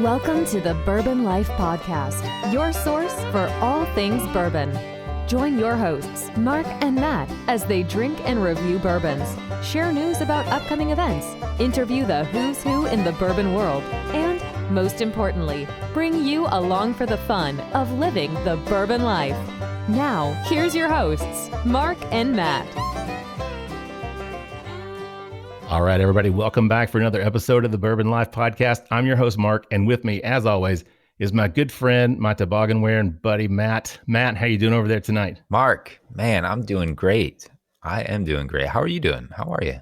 Welcome to the Bourbon Life Podcast, your source for all things bourbon. Join your hosts, Mark and Matt, as they drink and review bourbons, share news about upcoming events, interview the who's who in the bourbon world, and, most importantly, bring you along for the fun of living the bourbon life. Now, here's your hosts, Mark and Matt. All right, everybody, welcome back for another episode of the Bourbon Life Podcast. I'm your host, Mark, and with me, as always, is my good friend, my toboggan-wearing buddy, Matt. Matt, how you doing over there tonight? Mark, man, I'm doing great. I am doing great. How are you doing? How are you?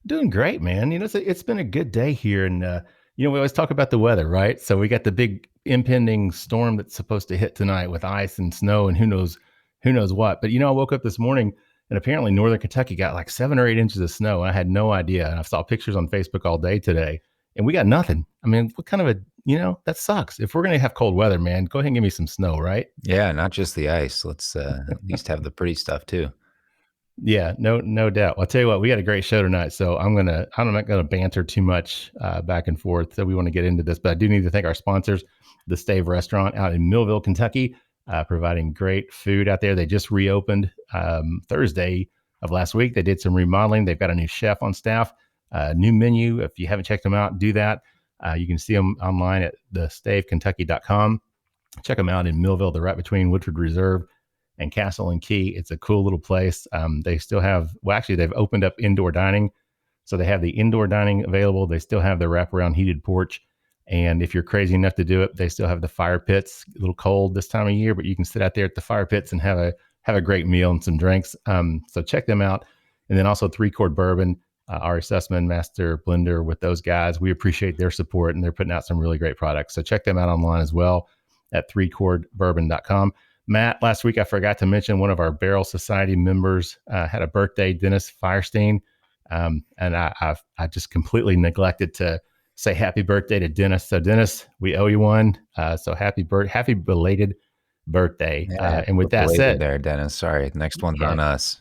Doing great, man. You know, it's been a good day here, and we always talk about the weather, right? So we got the big impending storm that's supposed to hit tonight with ice and snow and who knows what. But I woke up this morning, and apparently Northern Kentucky got like 7 or 8 inches of snow. I had no idea. And I saw pictures on Facebook all day today, and we got nothing. I mean, what kind of that sucks. If we're going to have cold weather, man, go ahead and give me some snow, right? Yeah, not just the ice. Let's at least have the pretty stuff too. Yeah, no doubt. I'll tell you what, we got a great show tonight. So I'm not going to banter too much back and forth. So we want to get into this, but I do need to thank our sponsors, the Stave Restaurant out in Millville, Kentucky. Providing great food out there. They just reopened Thursday of last week. They did some remodeling. They've got a new chef on staff, new menu. If you haven't checked them out, do that. You can see them online at thestavekentucky.com. Check them out in Millville. They're right between Woodford Reserve and Castle and Key. It's a cool little place. They still have, they've opened up indoor dining. So they have the indoor dining available. They still have the wraparound heated porch. And if you're crazy enough to do it, they still have the fire pits. A little cold this time of year, but you can sit out there at the fire pits and have a great meal and some drinks. So check them out. And then also 3 Chord Bourbon, our Sussman Master Blender with those guys. We appreciate their support, and they're putting out some really great products. So check them out online as well at 3chordbourbon.com. Matt, last week I forgot to mention one of our Barrel Society members had a birthday, Dennis Firestein, and I just completely neglected to say happy birthday to Dennis. So Dennis, we owe you one. So happy belated birthday. Yeah, and with that said, there, Dennis, sorry, next one's on us.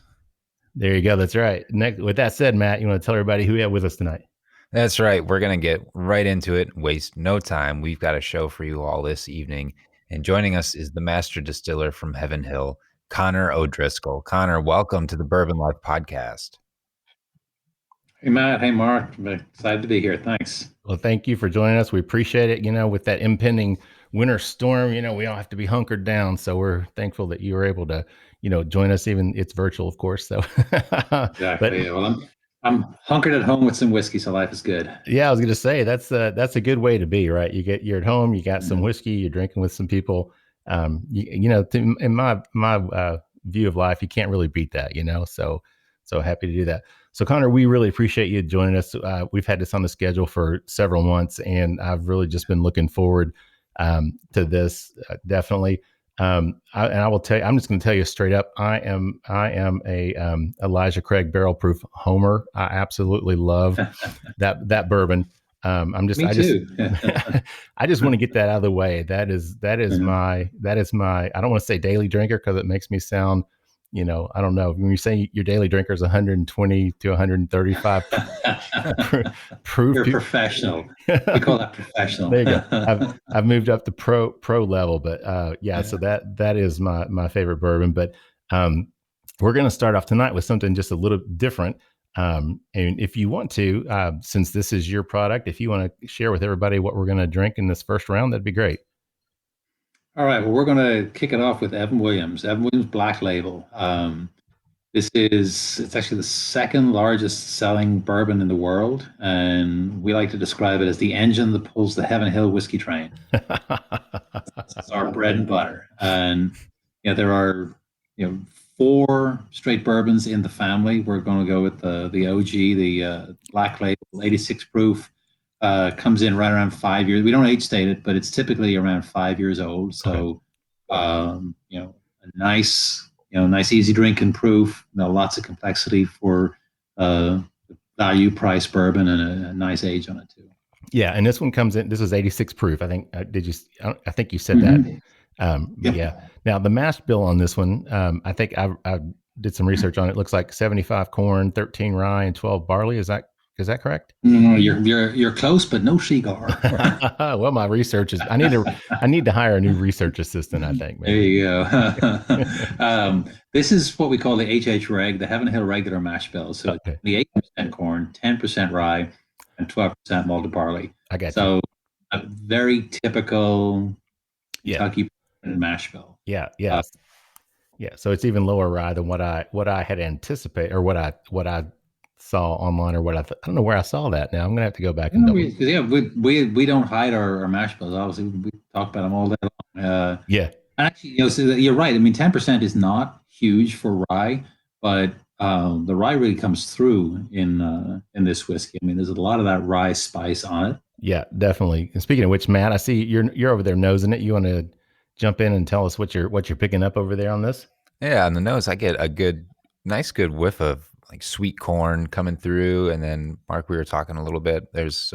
There you go. That's right. With that said, Matt, you want to tell everybody who we have with us tonight? That's right. We're going to get right into it. Waste no time. We've got a show for you all this evening. And joining us is the master distiller from Heave Hill, Conor O'Driscoll. Conor, welcome to the Bourbon Life Podcast. Hey, Matt. Hey, Mark. I'm excited to be here. Thanks. Well, thank you for joining us. We appreciate it. With that impending winter storm, we all have to be hunkered down. So we're thankful that you were able to, join us. Even it's virtual, of course. So exactly. Well, I'm hunkered at home with some whiskey, so life is good. Yeah, I was going to say that's a good way to be, right? You're at home, you got some whiskey, you're drinking with some people. In my view of life, you can't really beat that. So happy to do that. So Conor, we really appreciate you joining us. We've had this on the schedule for several months, and I've really just been looking forward to this. Definitely. I will tell you, I'm just going to tell you straight up. I am a Elijah Craig barrel proof homer. I absolutely love that bourbon. I just want to get that out of the way. That is my, I don't want to say daily drinker, because it makes me sound, I don't know. When you say your daily drinker is 120 to 135 proof. You're professional. We call that professional. There you go. I've moved up to pro level, but so that is my favorite bourbon. But we're going to start off tonight with something just a little different. And if you want to, since this is your product, if you want to share with everybody what we're going to drink in this first round, that'd be great. All right. Well, we're going to kick it off with Evan Williams Black Label. It's actually the second largest selling bourbon in the world. And we like to describe it as the engine that pulls the Heave Hill whiskey train. That's our bread and butter. And there are, 4 straight bourbons in the family. We're going to go with the OG, the Black Label, 86 proof. Comes in right around 5 years. We don't age state it, but it's typically around 5 years old. So, a nice, easy drinking proof. Lots of complexity for value price bourbon, and a nice age on it too. Yeah, and this one comes in. This is 86 proof. I think. I think you said that. Yeah. Now the mash bill on this one. I think I did some research on it. It looks like 75 corn, 13 rye, and 12 barley. Is that Is that correct? No, you're close, but no cigar. Well, my research is. I need to hire a new research assistant. I think There maybe. you go. This is what we call the HH reg, the Heaven Hill regular mash bill. So Okay. it's 8% corn, 10% rye, and 12% malted barley. I got you. So a very typical Yeah. Kentucky mash bill. Yeah. Yeah. Yeah. So it's even lower rye than what I had anticipated, or what I saw online, or what I don't know where I saw that. Now I'm gonna have to go back and double. We don't hide our mash bills. Obviously, we talk about them all day long. Yeah. Actually, so you're right. I mean, 10% is not huge for rye, but the rye really comes through in this whiskey. I mean, there's a lot of that rye spice on it. Yeah, definitely. And speaking of which, Matt, I see you're over there nosing it. You want to jump in and tell us what you're picking up over there on this? Yeah, on the nose, I get a nice good whiff of like sweet corn coming through, and then Mark, we were talking a little bit. There's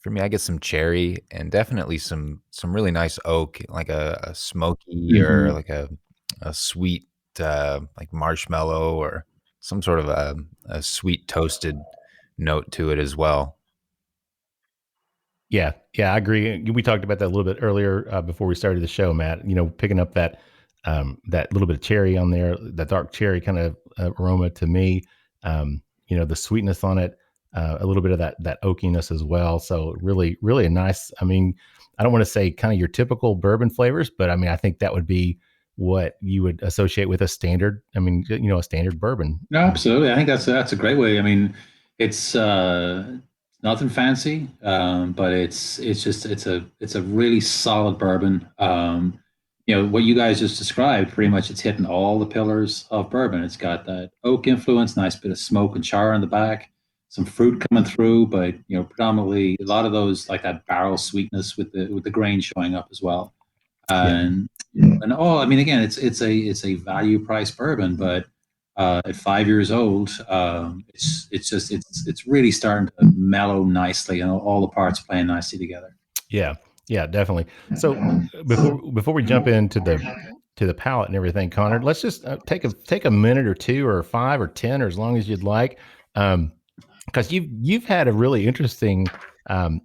for me, I get some cherry and definitely some really nice oak, like a smoky or like a sweet like marshmallow or some sort of a sweet toasted note to it as well. Yeah, I agree. We talked about that a little bit earlier before we started the show, Matt. Picking up that little bit of cherry on there, that dark cherry kind of aroma to me. The sweetness on it, a little bit of that oakiness as well. So really, really a nice. I mean, I don't want to say kind of your typical bourbon flavors, but I mean, I think that would be what you would associate with a standard. I mean, a standard bourbon. No, absolutely. I think that's a great way. I mean, it's nothing fancy, but it's a really solid bourbon. What you guys just described, pretty much it's hitting all the pillars of bourbon. It's got that oak influence, nice bit of smoke and char in the back, some fruit coming through, but predominantly a lot of those, like that barrel sweetness with the grain showing up as well. And I mean, again, it's a value price bourbon, but at 5 years old, it's really starting to mellow nicely, and all the parts playing nicely together. Yeah, definitely. So before we jump into the palate and everything, Conor, let's just take a minute or two or 5 or 10 or as long as you'd like, because you've had a really interesting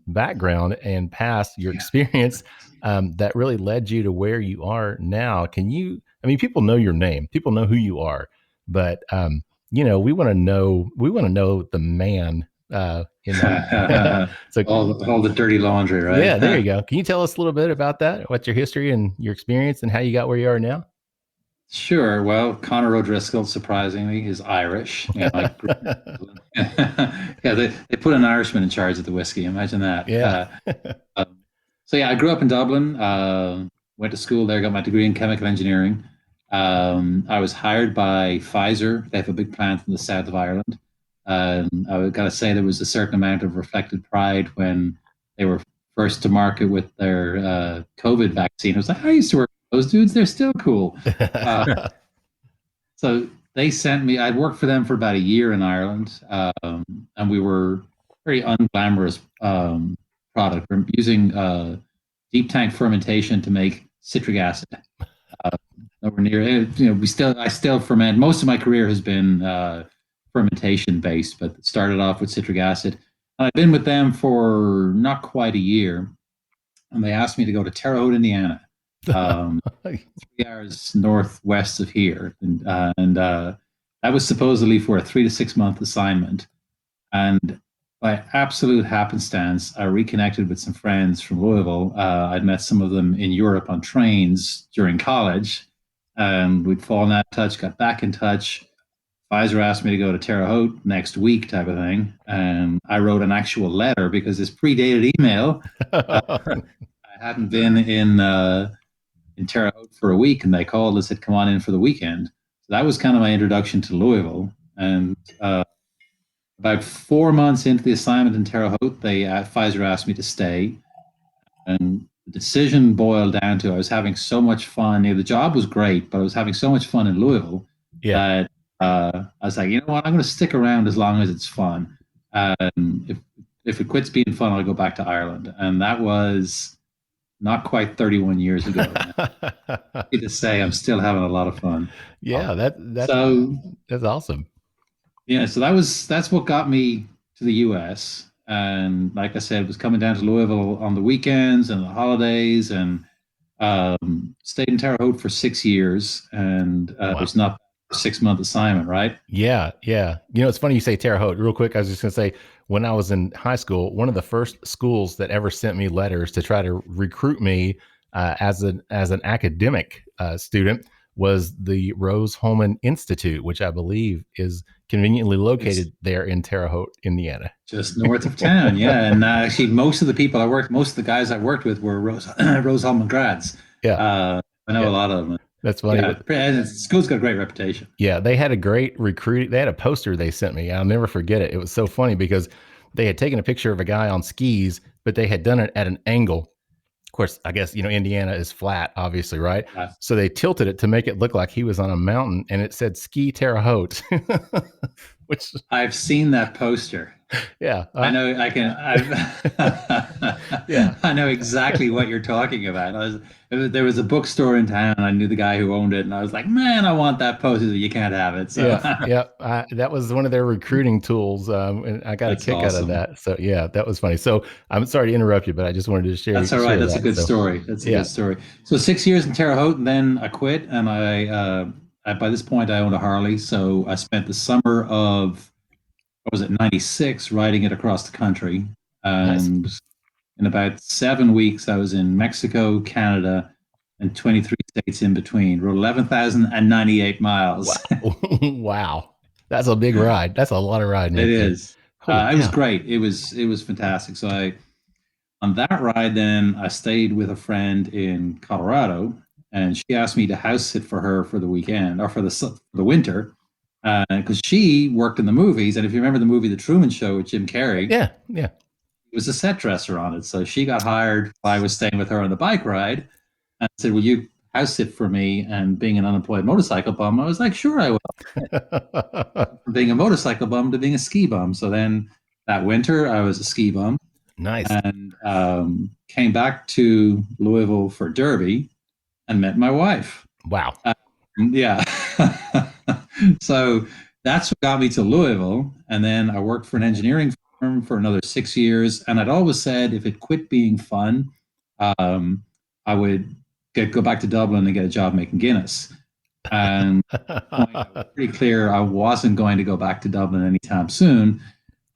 background and past your experience that really led you to where you are now. I mean, people know your name, people know who you are, but we want to know the man. So all the dirty laundry, right? Yeah, there you go. Can you tell us a little bit about that? What's your history and your experience and how you got where you are now? Sure. Well, Conor O'Driscoll, surprisingly, is Irish. Yeah, they put an Irishman in charge of the whiskey. Imagine that. Yeah. So I grew up in Dublin. Went to school there. Got my degree in chemical engineering. I was hired by Pfizer. They have a big plant in the south of Ireland. I got to say there was a certain amount of reflected pride when they were first to market with their COVID vaccine. I was like, I used to work with those dudes. They're still cool. So they sent me. I'd worked for them for about a year in Ireland, and we were very unglamorous product. We're using deep tank fermentation to make citric acid. Nowhere near. I still ferment. Most of my career has been fermentation based, but it started off with citric acid. And I've been with them for not quite a year, and they asked me to go to Terre Haute, Indiana, 3 hours northwest of here, and that was supposedly for a 3 to 6 month assignment. And by absolute happenstance, I reconnected with some friends from Louisville. I'd met some of them in Europe on trains during college, and we'd fallen out of touch, got back in touch. Pfizer asked me to go to Terre Haute next week, type of thing. And I wrote an actual letter because this predated email. I hadn't been in Terre Haute for a week, and they called and said, come on in for the weekend. So that was kind of my introduction to Louisville. And about 4 months into the assignment in Terre Haute, Pfizer asked me to stay. And the decision boiled down to I was having so much fun. The job was great, but I was having so much fun in Louisville that I was like, you know what? I'm going to stick around as long as it's fun. If it quits being fun, I'll go back to Ireland. And that was not quite 31 years ago. Happy to say I'm still having a lot of fun. Yeah, that's awesome. Yeah, so that's what got me to the US. And like I said, was coming down to Louisville on the weekends and the holidays, and stayed in Terre Haute for 6 years. And it was not a 6-month assignment, right? Yeah. It's funny you say Terre Haute. Real quick, I was just going to say, when I was in high school, one of the first schools that ever sent me letters to try to recruit me as an academic student was the Rose Holman Institute, which I believe is conveniently located there in Terre Haute, Indiana. Just north of town, yeah. And actually, most of the guys I worked with were Rose Holman grads. Yeah. I know a lot of them. That's funny. Yeah, and school's got a great reputation. Yeah, they had a great recruit. They had a poster they sent me. I'll never forget it. It was so funny because they had taken a picture of a guy on skis, but they had done it at an angle. Of course, I guess, Indiana is flat, obviously, right? Yes. So they tilted it to make it look like he was on a mountain, and it said Ski Terre Haute, which I've seen that poster. Yeah. I know. Yeah. I know exactly what you're talking about. There was a bookstore in town. I knew the guy who owned it, and I was like, man, I want that poster. You can't have it. So that was one of their recruiting tools, and I got a kick out of that. So yeah, that was funny. So I'm sorry to interrupt you, but I just wanted to share. That's all right. That's a good story. That's a good story. So 6 years in Terre Haute, and then I quit, and I by this point I owned a Harley. So I spent the summer of, what was it, 96, riding it across the country. And in about 7 weeks, I was in Mexico, Canada, and 23 states in between. Rode 11,098 miles. Wow. That's a big ride. That's a lot of riding. It is. It was great. It was fantastic. So on that ride, then I stayed with a friend in Colorado, and she asked me to house sit for her for the weekend, or for the winter. Because she worked in the movies, and if you remember the movie The Truman Show with Jim Carrey, it was a set dresser on it. So she got hired while I was staying with her on the bike ride, and said, "Will you house sit for me?" And being an unemployed motorcycle bum, I was like, "Sure, I will." From being a motorcycle bum to being a ski bum. So then that winter, I was a ski bum. Nice. And came back to Louisville for Derby, and met my wife. Wow. Yeah. So that's what got me to Louisville. And then I worked for an engineering firm for another 6 years. And I'd always said if it quit being fun, I would go back to Dublin and get a job making Guinness. And pretty clear I wasn't going to go back to Dublin anytime soon.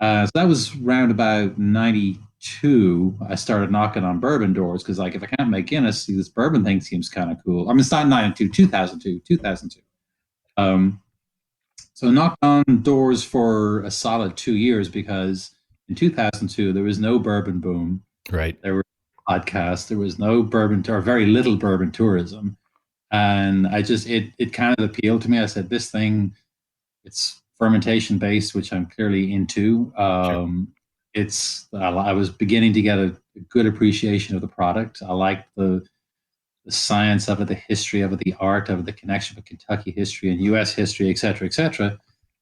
So that was round about 92. I started knocking on bourbon doors because, like, if I can't make Guinness, this bourbon thing seems kind of cool. I mean, it's not 92, 2002. So knocked on doors for a solid 2 years, because in 2002, there was no bourbon boom. Right. There were podcasts. There was no bourbon, or very little bourbon tourism. And it kind of appealed to me. I said, this thing, it's fermentation based, which I'm clearly into. Sure. I was beginning to get a good appreciation of the product. I liked the science of it, the history of it, the art of it, the connection with Kentucky history and U.S. history, et cetera, et cetera.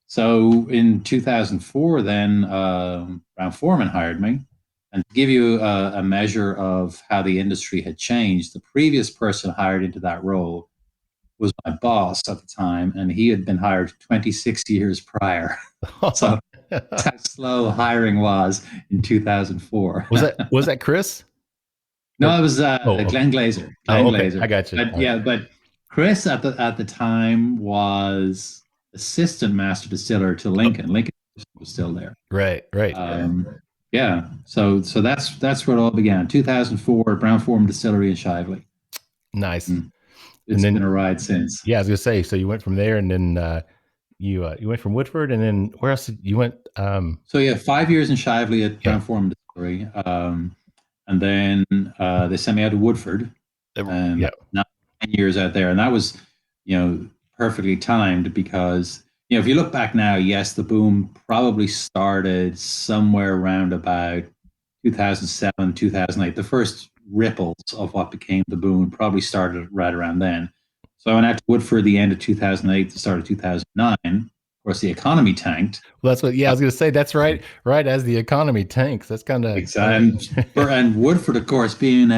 So in 2004, then Brown-Forman hired me. And to give you a measure of how the industry had changed, the previous person hired into that role was my boss at the time, and he had been hired 26 years prior. So that's how slow hiring was in 2004. Was that Chris? No, it was Glenn Glazer. Glazer. I got you. But Chris at the time was assistant master distiller to Lincoln. Lincoln was still there. Right. Yeah. So that's where it all began. 2004, Brown-Forman Distillery in Shively. Nice. It's been a ride since. Yeah, I was gonna say. So you went from there, and then you went from Woodford, and then where else you went? So yeah, 5 years in Shively at Brown-Forman Distillery. And then they sent me out to Woodford, and now 10 years out there. And that was, perfectly timed, because, if you look back now, yes, the boom probably started somewhere around about 2007, 2008. The first ripples of what became the boom probably started right around then. So I went out to Woodford the end of 2008, the start of 2009. Of course, the economy tanked. Well, that's what. Yeah, I was going to say that's right. Right as the economy tanks, that's kind of exactly. And Woodford, of course, being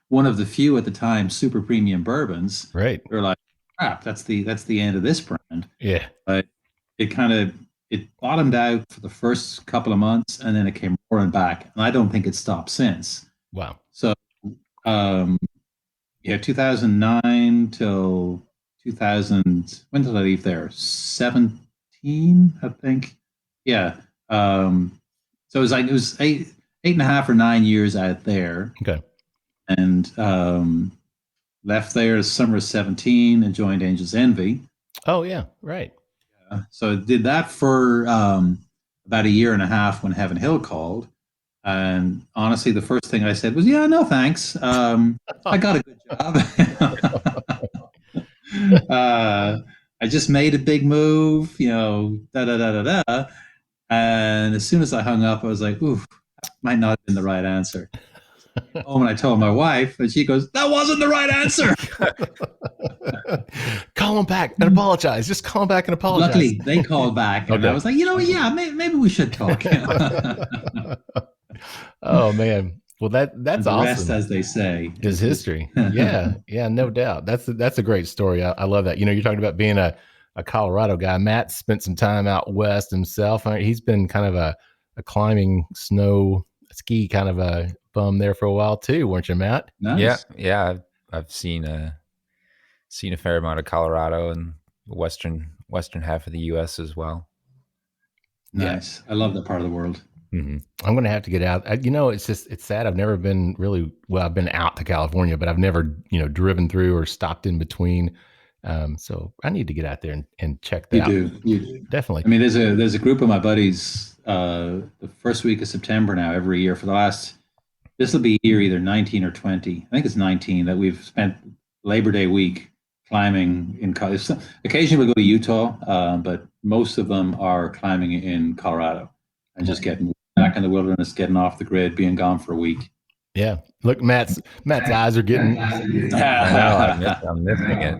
one of the few at the time super premium bourbons. Right. They're like, crap. That's the end of this brand. Yeah. But it it bottomed out for the first couple of months, and then it came roaring back. And I don't think it stopped since. Wow. So, um, 2009 till 2000. When did I leave there? 17, I think. Yeah. So it was 8.5 or 9 years out there. Okay. And left there summer of 17 and joined Angel's Envy. Oh yeah, right. So I did that for about a year and a half when Heaven Hill called. And honestly, the first thing I said was, yeah, no, thanks. I got a good job. I just made a big move, da. And as soon as I hung up, I was like, ooh, that might not have been the right answer. Oh, and I told my wife, and she goes, that wasn't the right answer. Call him back and apologize. Just call him back and apologize. Luckily, they called back, and I was like, yeah, maybe we should talk. Oh man, well that's the awesome. Rest, as they say, is history. Yeah, no doubt. That's a great story. I love that. You're talking about being a Colorado guy. Matt spent some time out west himself. He's been kind of a climbing snow ski kind of a bum there for a while too, weren't you, Matt? Nice. Yeah. I've seen a fair amount of Colorado and the western half of the U.S. as well. Nice. I love that part of the world. Mm-hmm. I'm going to have to get out. It's sad. I've never been I've been out to California, but I've never, driven through or stopped in between. So I need to get out there and check that out. You do. Definitely. I mean, there's a group of my buddies, the first week of September now, every year for the last, this will be year either 19 or 20. I think it's 19 that we've spent Labor Day week climbing in Colorado. Occasionally we'll go to Utah, but most of them are climbing in Colorado and just getting back in the wilderness, getting off the grid, being gone for a week. Yeah. Look, Matt's eyes are getting. I'm missing it.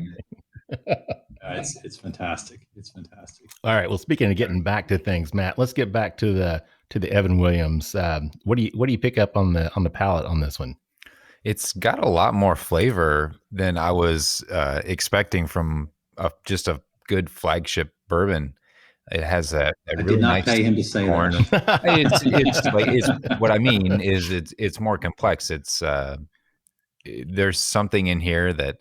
It's fantastic. It's fantastic. All right. Well, speaking of getting back to things, Matt, let's get back to the Evan Williams. What do you pick up on the palate on this one? It's got a lot more flavor than I was expecting from just a good flagship bourbon. It has a really did not nice pay him to say corn. It's what I mean is it's more complex. It's there's something in here that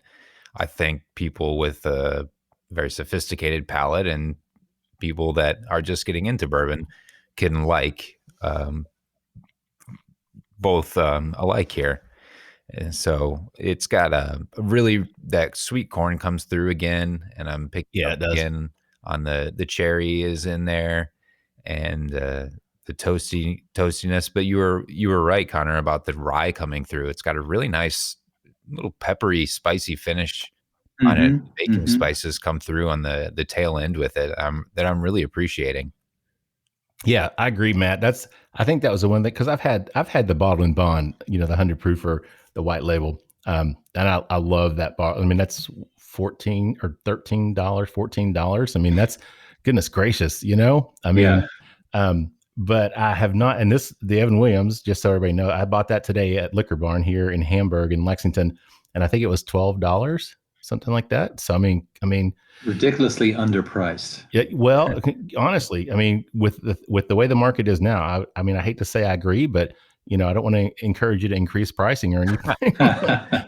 I think people with a very sophisticated palate and people that are just getting into bourbon can like both alike here. And so it's got a really, that sweet corn comes through again, and I'm picking up again on the cherry is in there, and the toastiness. But you were right, Connor, about the rye coming through. It's got a really nice little peppery, spicy finish on it. Baking spices come through on the tail end with it. That I'm really appreciating. Yeah, I agree, Matt. I think that was the one because I've had the bottle and bond, the 100 proofer, the white label. And I love that bottle. I mean, that's $14 or $14. I mean, that's goodness gracious, I mean, but I have not, and the Evan Williams, just so everybody knows, I bought that today at Liquor Barn here in Hamburg in Lexington, and I think it was $12, something like that. So, I mean, ridiculously underpriced. Yeah. Well, honestly, I mean, with the way the market is now, I mean, I hate to say I agree, but I don't want to encourage you to increase pricing or anything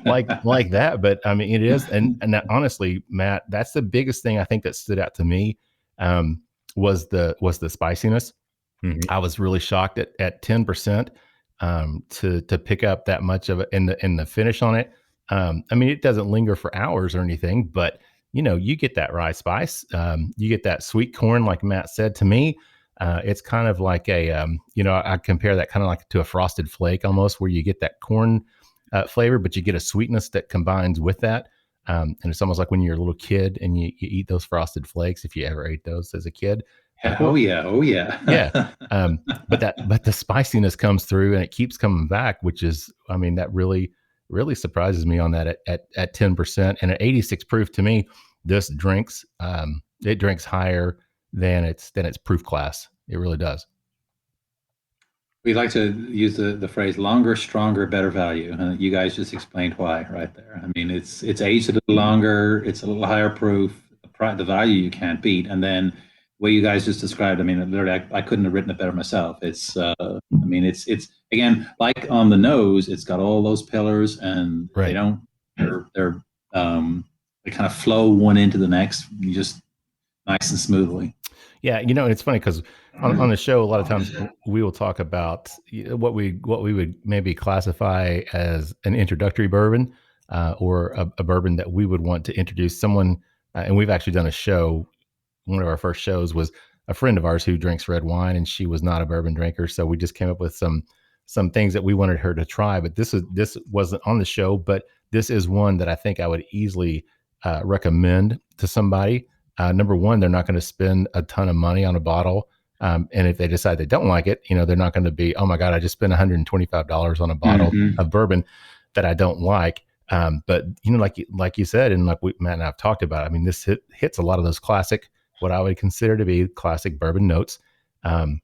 like that. But I mean, it is. And that, honestly, Matt, that's the biggest thing I think that stood out to me, was the spiciness. Mm-hmm. I was really shocked at 10%, to pick up that much of it in the finish on it. I mean, it doesn't linger for hours or anything, but you get that rye spice, you get that sweet corn, like Matt said. To me, it's kind of like I compare that kind of like to a frosted flake almost, where you get that corn flavor, but you get a sweetness that combines with that. And it's almost like when you're a little kid and you eat those frosted flakes, if you ever ate those as a kid. Oh yeah. Yeah. But the spiciness comes through and it keeps coming back, which is, I mean, that really surprises me on that at 10% and at 86 proof. To me, this drinks higher than its proof class. It really does. We like to use the phrase longer, stronger, better value. You guys just explained why right there. I mean, it's aged a little longer, it's a little higher proof, the value you can't beat. And then way you guys just described, I mean, literally, I couldn't have written it better myself. It's, I mean, it's again, like on the nose, it's got all those pillars, and Right. they don't, they kind of flow one into the next. You just nice and smoothly. Yeah, it's funny because on the show, a lot of times we will talk about what we would maybe classify as an introductory bourbon, or a bourbon that we would want to introduce someone. And we've actually done a show. One of our first shows was a friend of ours who drinks red wine, and she was not a bourbon drinker. So we just came up with some things that we wanted her to try. But this wasn't on the show, but this is one that I think I would easily recommend to somebody. Number one, they're not going to spend a ton of money on a bottle. And if they decide they don't like it, they're not going to be, oh my God, I just spent $125 on a bottle of bourbon that I don't like. But like you said, and like Matt and I have talked about, I mean, this hits a lot of those classic, what I would consider to be classic bourbon notes. And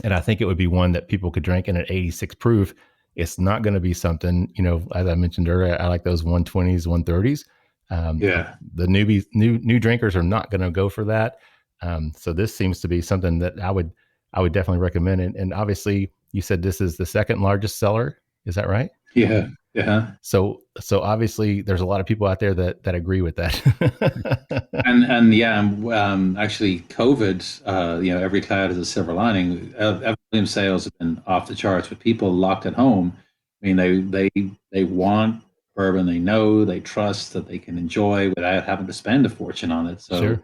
I think it would be one that people could drink in at 86 proof. It's not going to be something, as I mentioned earlier, I like those 120s, 130s. The new drinkers are not going to go for that. So this seems to be something that I would definitely recommend. And obviously you said this is the second largest seller. Is that right? Yeah. Yeah. So obviously there's a lot of people out there that agree with that. and yeah, actually COVID, every cloud has a silver lining. Williams sales have been off the charts, but people locked at home. I mean, they want bourbon they know, they trust, that they can enjoy without having to spend a fortune on it. So sure.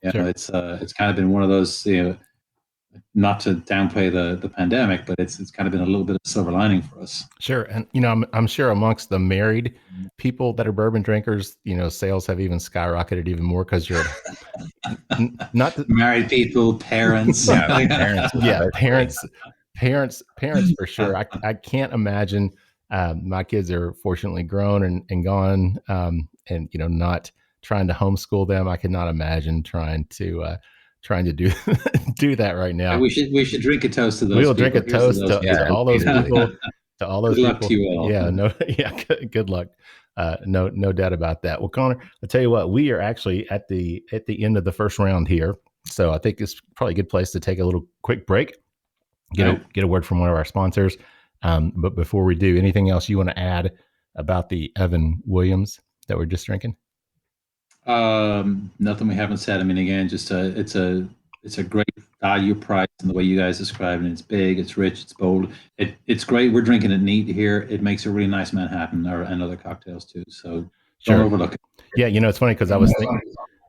It's kind of been one of those, not to downplay the pandemic, but it's kind of been a little bit of a silver lining for us. Sure. And I'm sure amongst the married people that are bourbon drinkers, sales have even skyrocketed even more because you're not married people, parents. Parents for sure. I can't imagine. My kids are fortunately grown and gone, and not trying to homeschool them. I could not imagine trying to do do that right now. We should drink a toast to those. We'll drink a toast to all those people. To all those good people. Luck to you all. Yeah, good luck. No doubt about that. Well, Conor, I'll tell you what, we are actually at the end of the first round here, so I think it's probably a good place to take a little quick break. Get a word from one of our sponsors. But before we do, anything else you want to add about the Evan Williams that we're just drinking? Nothing we haven't said. I mean, again, just it's a great value price in the way you guys describe it. It's big, it's rich, it's bold. It's great. We're drinking it neat here. It makes a really nice Manhattan and other cocktails too. So don't overlook it. Yeah, it's funny because I was thinking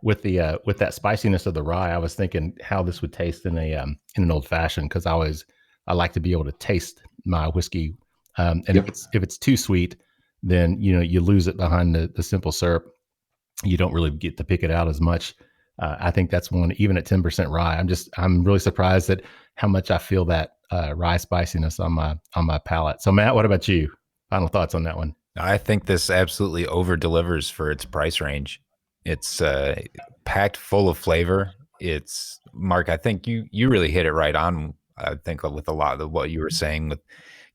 with that spiciness of the rye, I was thinking how this would taste in an old fashioned, because I like to be able to taste my whiskey. And if it's too sweet, then you lose it behind the simple syrup. You don't really get to pick it out as much. I think that's one, even at 10% rye. I'm really surprised at how much I feel that rye spiciness on my palate. So Matt, what about you? Final thoughts on that one? I think this absolutely over delivers for its price range. It's packed full of flavor. It's Mark, I think you really hit it right on. I think with a lot of what you were saying with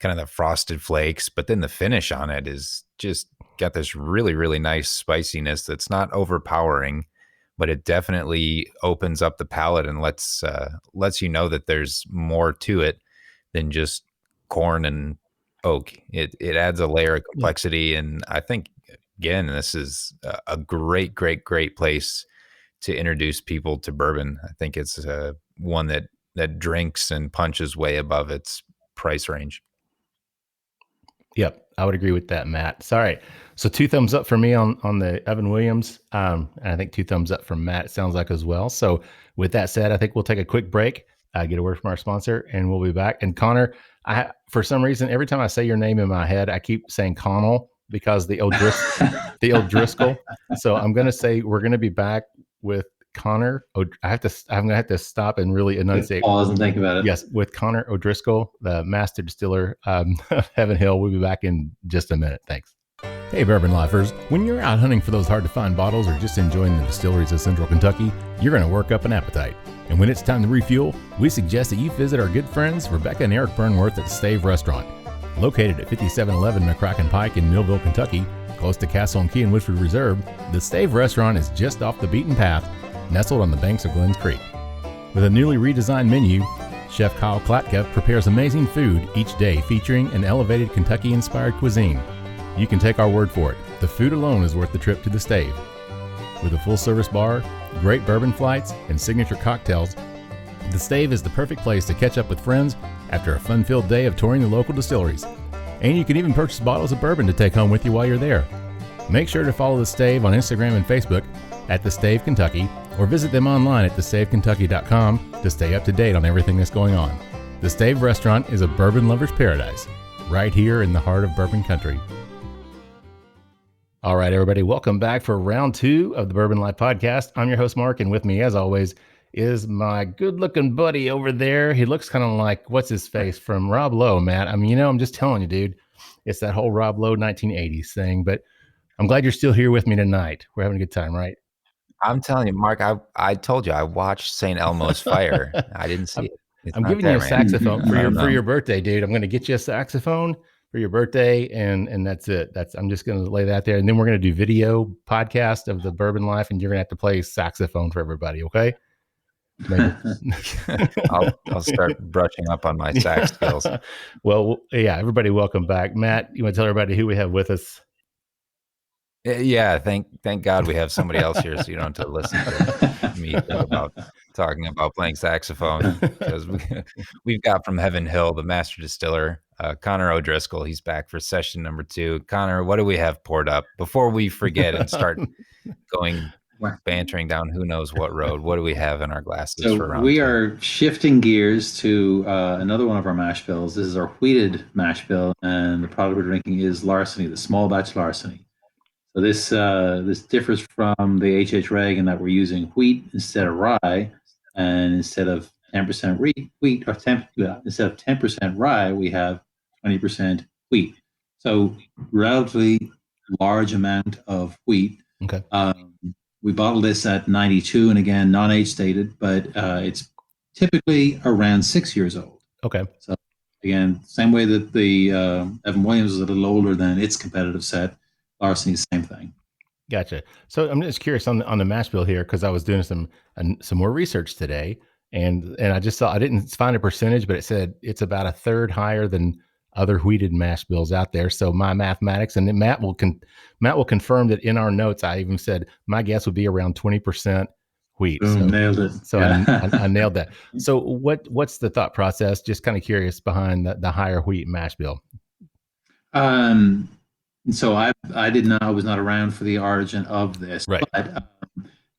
kind of the frosted flakes, but then the finish on it is just got this really, really nice spiciness that's not overpowering, but it definitely opens up the palate and lets you know that there's more to it than just corn and oak. It adds a layer of complexity, and I think again this is a great place to introduce people to bourbon. I think it's one that drinks and punches way above its price range. Yep, I would agree with that, Matt. Sorry. So 2 thumbs up for me on the Evan Williams. And I think 2 thumbs up from Matt, it sounds like, as well. So with that said, I think we'll take a quick break, get a word from our sponsor, and we'll be back. And Conor, for some reason, every time I say your name in my head, I keep saying Connell because the O'Driscoll. So I'm going to say we're going to be back with Conor. I'm going to have to stop and really enunciate. Pause and think about it. Yes, with Conor O'Driscoll, the master distiller, Heaven Hill. We'll be back in just a minute. Thanks. Hey, Bourbon Lifers. When you're out hunting for those hard-to-find bottles or just enjoying the distilleries of Central Kentucky, you're going to work up an appetite. And when it's time to refuel, we suggest that you visit our good friends Rebecca and Eric Burnworth at the Stave Restaurant. Located at 5711 McCracken Pike in Millville, Kentucky, close to Castle and Key and Woodford Reserve, the Stave Restaurant is just off the beaten path, nestled on the banks of Glens Creek. With a newly redesigned menu, Chef Kyle Klatka prepares amazing food each day featuring an elevated Kentucky-inspired cuisine. You can take our word for it. The food alone is worth the trip to the Stave. With a full-service bar, great bourbon flights, and signature cocktails, the Stave is the perfect place to catch up with friends after a fun-filled day of touring the local distilleries. And you can even purchase bottles of bourbon to take home with you while you're there. Make sure to follow the Stave on Instagram and Facebook at The Stave Kentucky, or visit them online at thestavekentucky.com to stay up to date on everything that's going on. The Stave Restaurant is a bourbon lover's paradise, right here in the heart of bourbon country. All right, everybody, welcome back for round 2 of the Bourbon Life Podcast. I'm your host, Mark, and with me, as always, is my good-looking buddy over there. He looks kind of like, what's his face, from Rob Lowe, Matt. I mean, I'm just telling you, dude, it's that whole Rob Lowe 1980s thing, but I'm glad you're still here with me tonight. We're having a good time, right? I'm telling you, Mark, I told you, I watched St. Elmo's Fire. I didn't see it. I'm giving you a saxophone for your birthday, dude. I'm going to get you a saxophone for your birthday, and that's it. I'm just going to lay that there, and then we're going to do video podcast of the Bourbon Life, and you're going to have to play saxophone for everybody, okay? I'll start brushing up on my sax skills. Well, yeah, everybody, welcome back. Matt, you want to tell everybody who we have with us? Yeah, thank God we have somebody else here, so you don't have to listen to me talking about playing saxophone, because we've got from Heave Hill, the master distiller, Conor O'Driscoll. He's back for session number 2. Conor, what do we have poured up before we forget and start bantering down who knows what road? What do we have in our glasses for round 2? We are shifting gears to another one of our mash bills. This is our wheated mash bill, and the product we're drinking is Larceny, the small batch Larceny. So this differs from the HH Reg in that we're using wheat instead of rye, and instead of 10% wheat, or instead of 10% rye, we have 20% wheat. So relatively large amount of wheat. Okay. We bottle this at 92, and again, non-age stated, but it's typically around 6 years old. Okay. So again, same way that the Evan Williams is a little older than its competitive set. Larceny, same thing. Gotcha. So I'm just curious on the mash bill here, because I was doing some more research today, and I just saw, I didn't find a percentage, but it said it's about a third higher than other wheated mash bills out there. So my mathematics, and then Matt will confirm that in our notes. I even said my guess would be around 20% wheat. Boom, so, nailed it. So yeah. I nailed that. So what's the thought process? Just kind of curious behind the higher wheat mash bill. So I was not around for the origin of this, right. But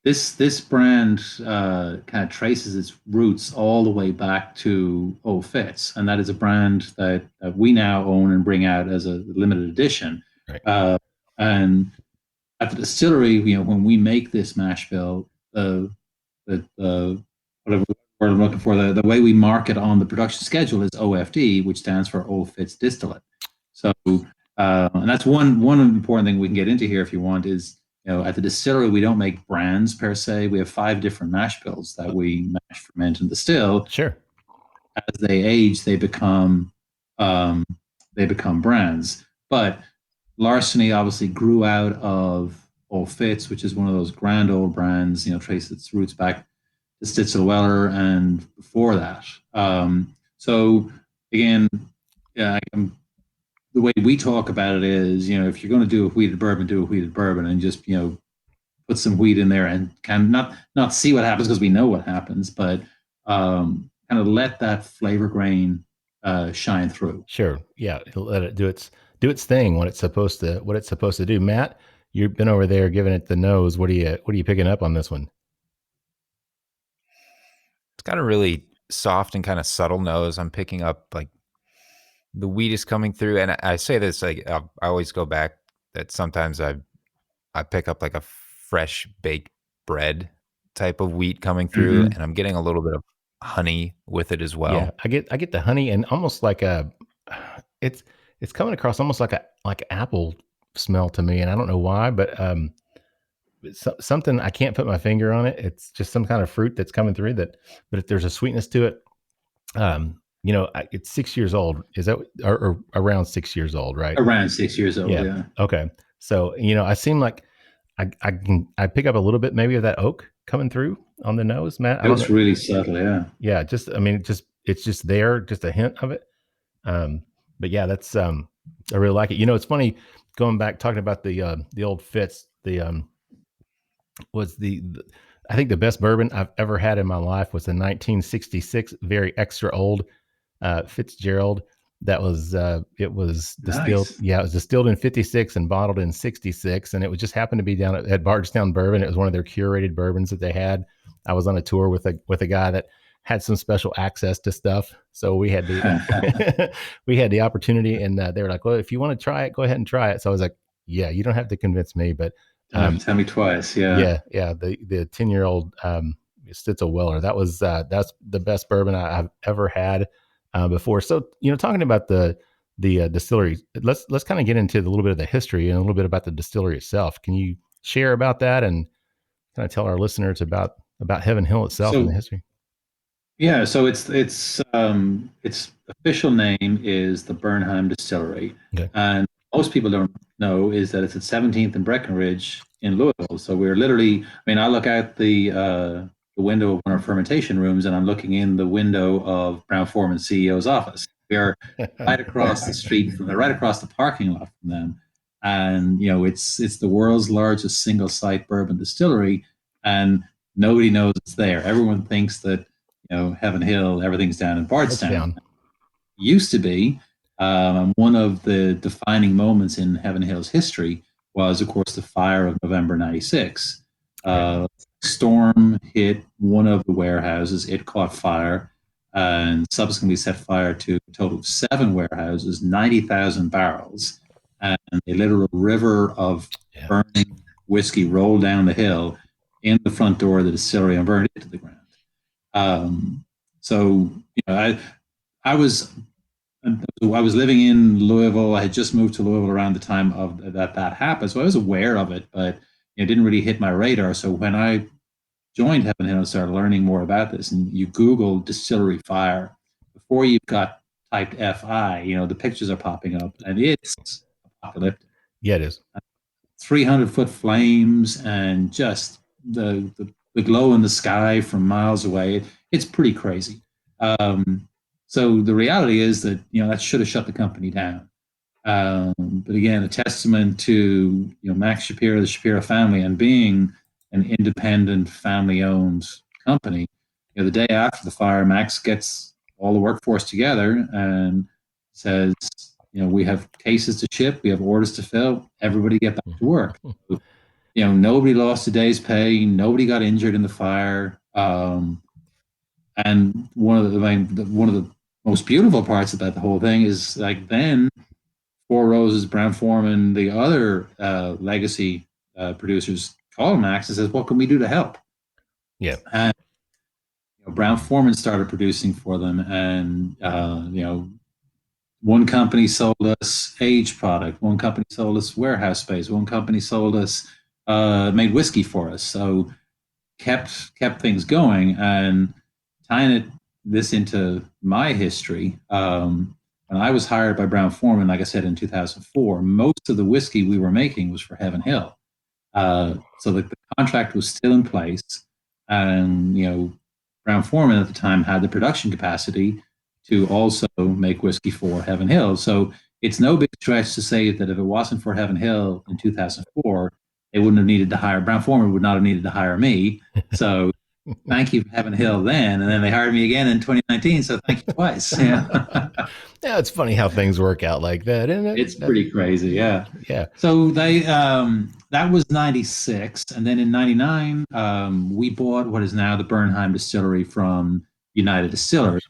this brand kind of traces its roots all the way back to Old Fitz, and that is a brand that we now own and bring out as a limited edition. Right. And at the distillery, when we make this mash bill, whatever word I'm looking for, the way we mark it on the production schedule is OFD, which stands for Old Fitz Distillate. So. And that's one important thing we can get into here if you want is, at the distillery, we don't make brands per se. We have 5 different mash bills that we mash, ferment, and distill. Sure. As they age, they become brands. But Larceny obviously grew out of Old Fitz, which is one of those grand old brands, trace its roots back to Stitzel-Weller and before that. So again, the way we talk about it is, if you're going to do a wheated bourbon, do a wheated bourbon, and just, put some wheat in there and kind of not see what happens, because we know what happens, but kind of let that flavor grain shine through. Sure. Yeah. Let it do its thing, what it's supposed to do. Matt, you've been over there giving it the nose. What are you picking up on this one? It's got a really soft and kind of subtle nose. I'm picking up like the wheat is coming through, and I say this, like I always go back that sometimes I pick up like a fresh baked bread type of wheat coming through, and I'm getting a little bit of honey with it as well. Yeah, I get the honey, and almost like it's coming across almost like apple smell to me, and I don't know why, but something, I can't put my finger on it. It's just some kind of fruit that's coming through that, but if there's a sweetness to it, it's 6 years old. Is that or around 6 years old, right? Around 6 years old. Yeah. Okay. So, I seem like I pick up a little bit maybe of that oak coming through on the nose, Matt? I It don't was know. really subtle, yeah. Yeah, it's just there, just a hint of it. But yeah, that's I really like it. It's funny going back talking about the old Fitz. Was I think the best bourbon I've ever had in my life was the 1966 very extra old Fitzgerald. That was it was distilled. Nice. Yeah, it was distilled in 56 and bottled in 66, and it would just happen to be down at Bardstown Bourbon. It was one of their curated bourbons that they had. I was on a tour with a guy that had some special access to stuff, so we had the we had the opportunity, and they were like, "Well, if you want to try it, go ahead and try it." So I was like, "Yeah, you don't have to convince me," but Tell me twice, yeah. yeah. The 10-year-old Stitzel Weller, that's the best bourbon I've ever had before. So talking about the distillery, let's kind of get into a little bit of the history and a little bit about the distillery itself. Can you share about that and kind of tell our listeners about Heaven Hill itself and the history? Yeah, so its official name is the Bernheim Distillery, Okay. and most people don't know is that it's at 17th and Breckenridge in Louisville. So we're literally, I look out the window of one of our fermentation rooms, and I'm looking in the window of Brown-Forman's CEO's office. We are right across the street right across the parking lot from them, and it's the world's largest single-site bourbon distillery, and nobody knows it's there. Everyone thinks that Heaven Hill, everything's down in Bardstown. Used to be. One of the defining moments in Heaven Hill's history was, of course, the fire of November '96. Storm hit one of the warehouses. It caught fire and subsequently set fire to a total of 7 warehouses, 90,000 barrels, and a literal river of burning whiskey rolled down the hill in the front door of the distillery and burned it to the ground. I was living in Louisville. I had just moved to Louisville around the time of that happened, so I was aware of it, but it didn't really hit my radar. So when I joined Heaven Hill and started learning more about this, and you Google distillery fire, before you've got typed FI, the pictures are popping up, and it's apocalyptic. Yeah, it is. 300-foot flames and just the glow in the sky from miles away. It's pretty crazy. So the reality is that that should have shut the company down. But again, a testament to Max Shapiro, the Shapiro family, and being an independent, family-owned company. The day after the fire, Max gets all the workforce together and says, we have cases to ship, we have orders to fill. Everybody get back to work. Nobody lost a day's pay. Nobody got injured in the fire. And one of the most beautiful parts about the whole thing is then Four Roses, Brown-Forman, the other legacy producers called Max and says, "What can we do to help?" Yeah. And Brown-Forman started producing for them, and one company sold us aged product, one company sold us warehouse space, one company sold us made whiskey for us. So kept things going. And tying this into my history, when I was hired by Brown-Forman, like I said, in 2004, most of the whiskey we were making was for Heaven Hill. So the contract was still in place, and Brown-Forman at the time had the production capacity to also make whiskey for Heaven Hill. So it's no big stretch to say that if it wasn't for Heaven Hill in 2004, they wouldn't have needed to hire Brown-Forman would not have needed to hire me. So thank you for Heaven Hill then, and then they hired me again in 2019. So thank you twice. Yeah, yeah, it's funny how things work out like that, isn't it? It's pretty crazy. Yeah. Yeah. So they that was 96, and then in 99 we bought what is now the Bernheim Distillery from United Distillers.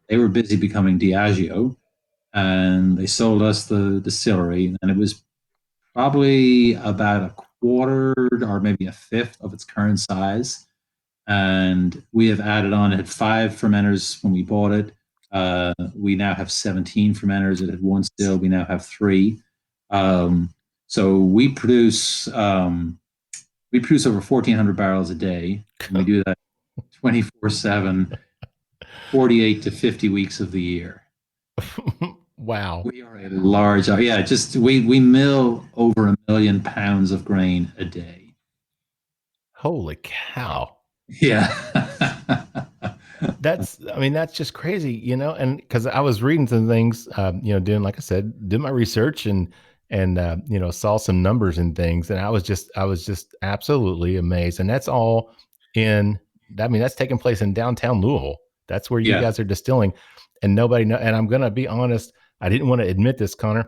They were busy becoming Diageo, and they sold us the distillery, and it was probably about a quarter or maybe a fifth of its current size. And we have added on. It had 5 fermenters when we bought it. We now have 17 fermenters. It had 1 still. We now have 3. So we produce over 1,400 barrels a day. And we do that 24/7, 48 to 50 weeks of the year. Wow. We are a large, we mill over 1 million pounds of grain a day. Holy cow. Yeah. That's just crazy, and because I was reading some things, doing, like I said, did my research and saw some numbers and things. And I was just absolutely amazed. And that's all that's taking place in downtown Louisville. That's where you Yeah. guys are distilling, and nobody know. And I'm going to be honest, I didn't want to admit this, Connor,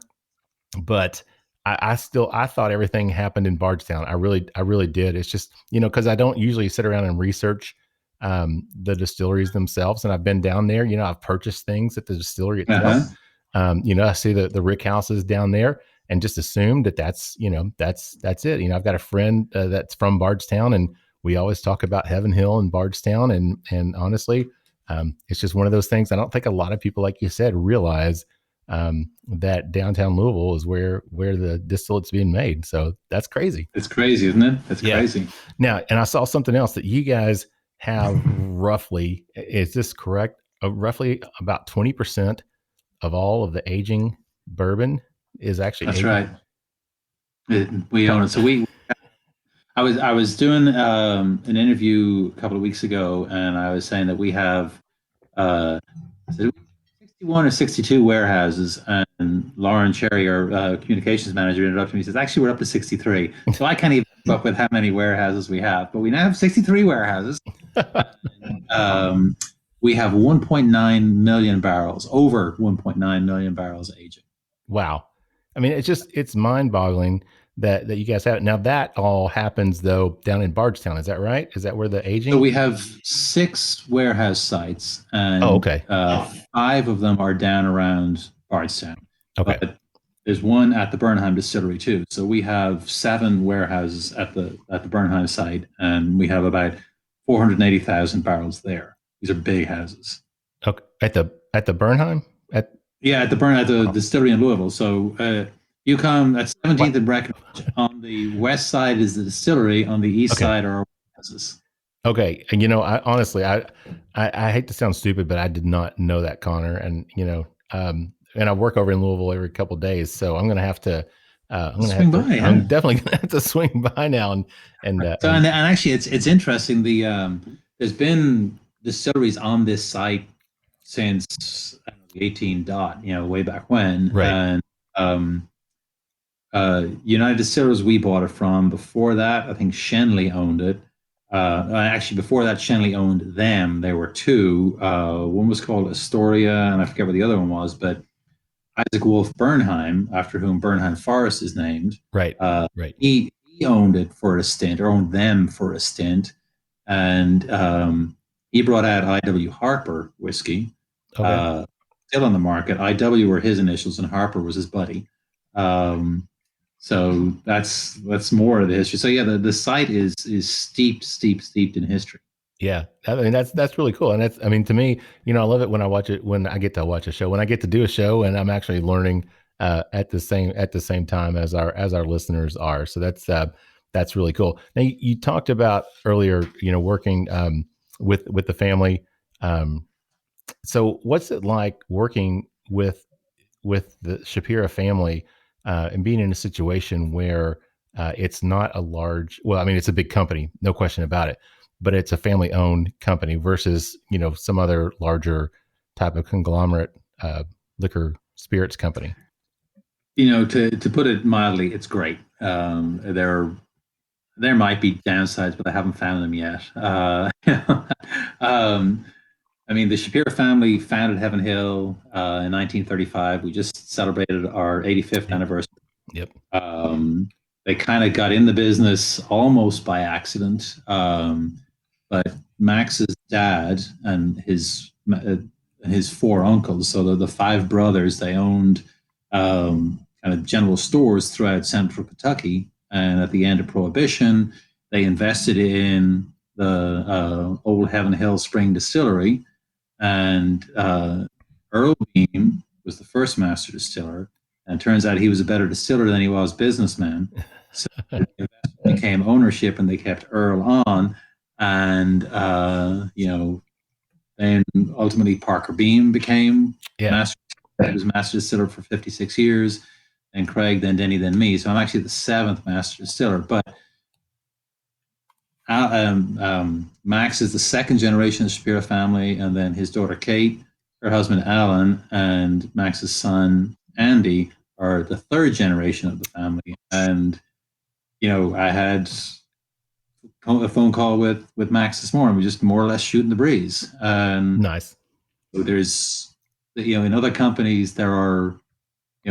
but I thought everything happened in Bardstown. I really did. It's just, cause I don't usually sit around and research the distilleries themselves. And I've been down there, I've purchased things at the distillery itself. I see the rick houses down there and just assumed that's it. I've got a friend that's from Bardstown, and we always talk about Heaven Hill and Bardstown. And honestly, it's just one of those things. I don't think a lot of people, like you said, realize that downtown Louisville is where the distillate's being made. So that's crazy. It's crazy, isn't it? It's crazy. Now, and I saw something else that you guys have roughly, is this correct? Roughly about 20% of all of the aging bourbon is actually That's aging. Right. We own it. So I was doing an interview a couple of weeks ago, and I was saying that we have 61 or 62 warehouses, and Lauren Cherry, our communications manager, interrupted me. He says, "Actually, we're up to 63." So I can't even keep up with how many warehouses we have, but we now have 63 warehouses. We have 1.9 million barrels, over 1.9 million barrels aging. Wow. It's mind-boggling that you guys have it. Now, that all happens, though, down in Bardstown. Is that right? Is that where the aging? So we have 6 warehouse sites, and okay. 5 of them are down around Bardstown. Okay. But there's one at the Bernheim Distillery too. So we have 7 warehouses at the Bernheim site, and we have about 480,000 barrels there. These are big houses. Okay. At the Bernheim? At the distillery in Louisville. So you come at 17th and Breckenridge. On the west side is the distillery. On the east side are our warehouses. Okay. And I honestly hate to sound stupid, but I did not know that, Connor. And and I work over in Louisville every couple of days, so I'm gonna have to swing by. I'm definitely gonna have to swing by now and actually it's interesting. There's been distilleries on this site since the 18 dot, way back when. Right. And United Distillers we bought it from. Before that, I think Shenley owned it. Actually, before that, Shenley owned them. There were 2. One was called Astoria, and I forget what the other one was. But Isaac Wolf Bernheim, after whom Bernheim Forest is named, right. He owned it for a stint, or owned them for a stint, and he brought out I.W. Harper whiskey, still on the market. I.W. were his initials, and Harper was his buddy. So that's more of the history. So yeah, the site is steeped in history. Yeah, that's really cool, and to me, I love it when I watch it, when I get to watch a show, when I get to do a show, and I'm actually learning at the same time as our listeners are. So that's really cool. Now you talked about earlier, working with the family. So what's it like working with the Shapiro family and being in a situation where it's not a large, it's a big company, no question about it, but it's a family-owned company versus, some other larger type of conglomerate liquor spirits company? To put it mildly, it's great. There might be downsides, but I haven't found them yet. The Shapiro family founded Heaven Hill in 1935. We just celebrated our 85th anniversary. Yep. They kind of got in the business almost by accident. But Max's dad and his 4 uncles, so the 5 brothers, they owned kind of general stores throughout central Kentucky. And at the end of Prohibition, they invested in the old Heaven Hill Spring Distillery. And Earl Beam was the first master distiller. And it turns out he was a better distiller than he was businessman. So the investment became ownership, and they kept Earl on. And, then ultimately Parker Beam became master. He was master distiller for 56 years. And Craig, then Denny, then me. So I'm actually the 7th master distiller. But Max is the second generation of the Shapiro family, and then his daughter Kate, her husband Alan, and Max's son Andy are the third generation of the family. And I had a phone call with Max this morning. We're just more or less shooting the breeze. And Nice. there's, in other companies, there are,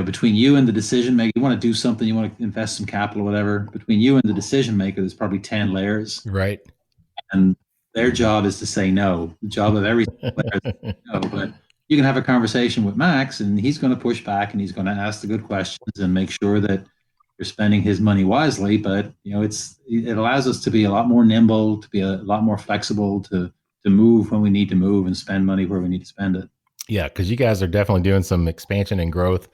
between you and the decision maker, you want to do something, you want to invest some capital, whatever. Between you and the decision maker, there's probably 10 layers. Right. And their job is to say no. The job of every layer is to say no. But you can have a conversation with Max, and he's going to push back, and he's going to ask the good questions and make sure that you're spending his money wisely. But it allows us to be a lot more nimble, to be a lot more flexible, to move when we need to move and spend money where we need to spend it. Yeah, because you guys are definitely doing some expansion and growth,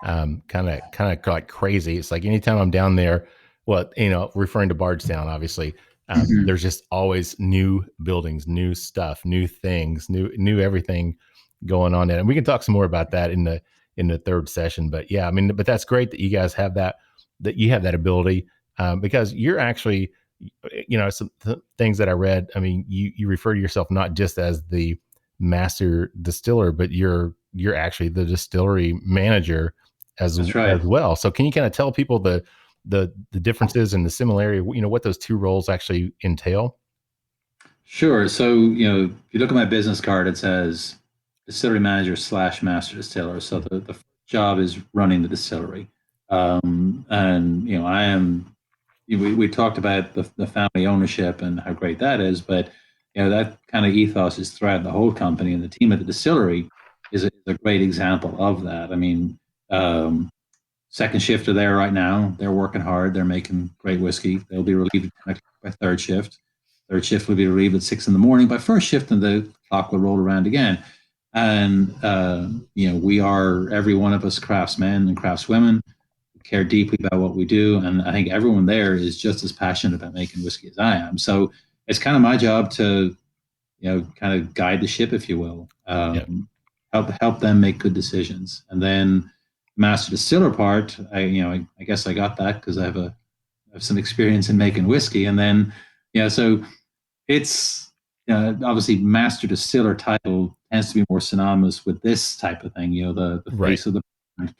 kind of like crazy. It's like anytime I'm down there, referring to Bardstown, obviously, there's just always new buildings, new stuff, new things, new everything going on there. And we can talk some more about that in the third session. But yeah, but that's great that you guys have that you have that ability, because you're actually, some things that I read. You refer to yourself not just as the master distiller, but you're actually the distillery manager as well. So can you kind of tell people the differences and the similarity, what those two roles actually entail? Sure. So, if you look at my business card, it says distillery manager / master distiller. So the first job is running the distillery. And, I am, we talked about the family ownership and how great that is, but that kind of ethos is throughout the whole company, and the team at the distillery is a great example of that. Second shift are there right now. They're working hard. They're making great whiskey. They'll be relieved by third shift. Third shift will be relieved at 6 a.m. by first shift, and the clock will roll around again. And, we are, every one of us, craftsmen and craftswomen, care deeply about what we do. And I think everyone there is just as passionate about making whiskey as I am. So it's kind of my job to, kind of guide the ship, if you will, help them make good decisions. And then master distiller part, I guess I got that because I have some experience in making whiskey. And then, so it's obviously master distiller title tends to be more synonymous with this type of thing, the face of the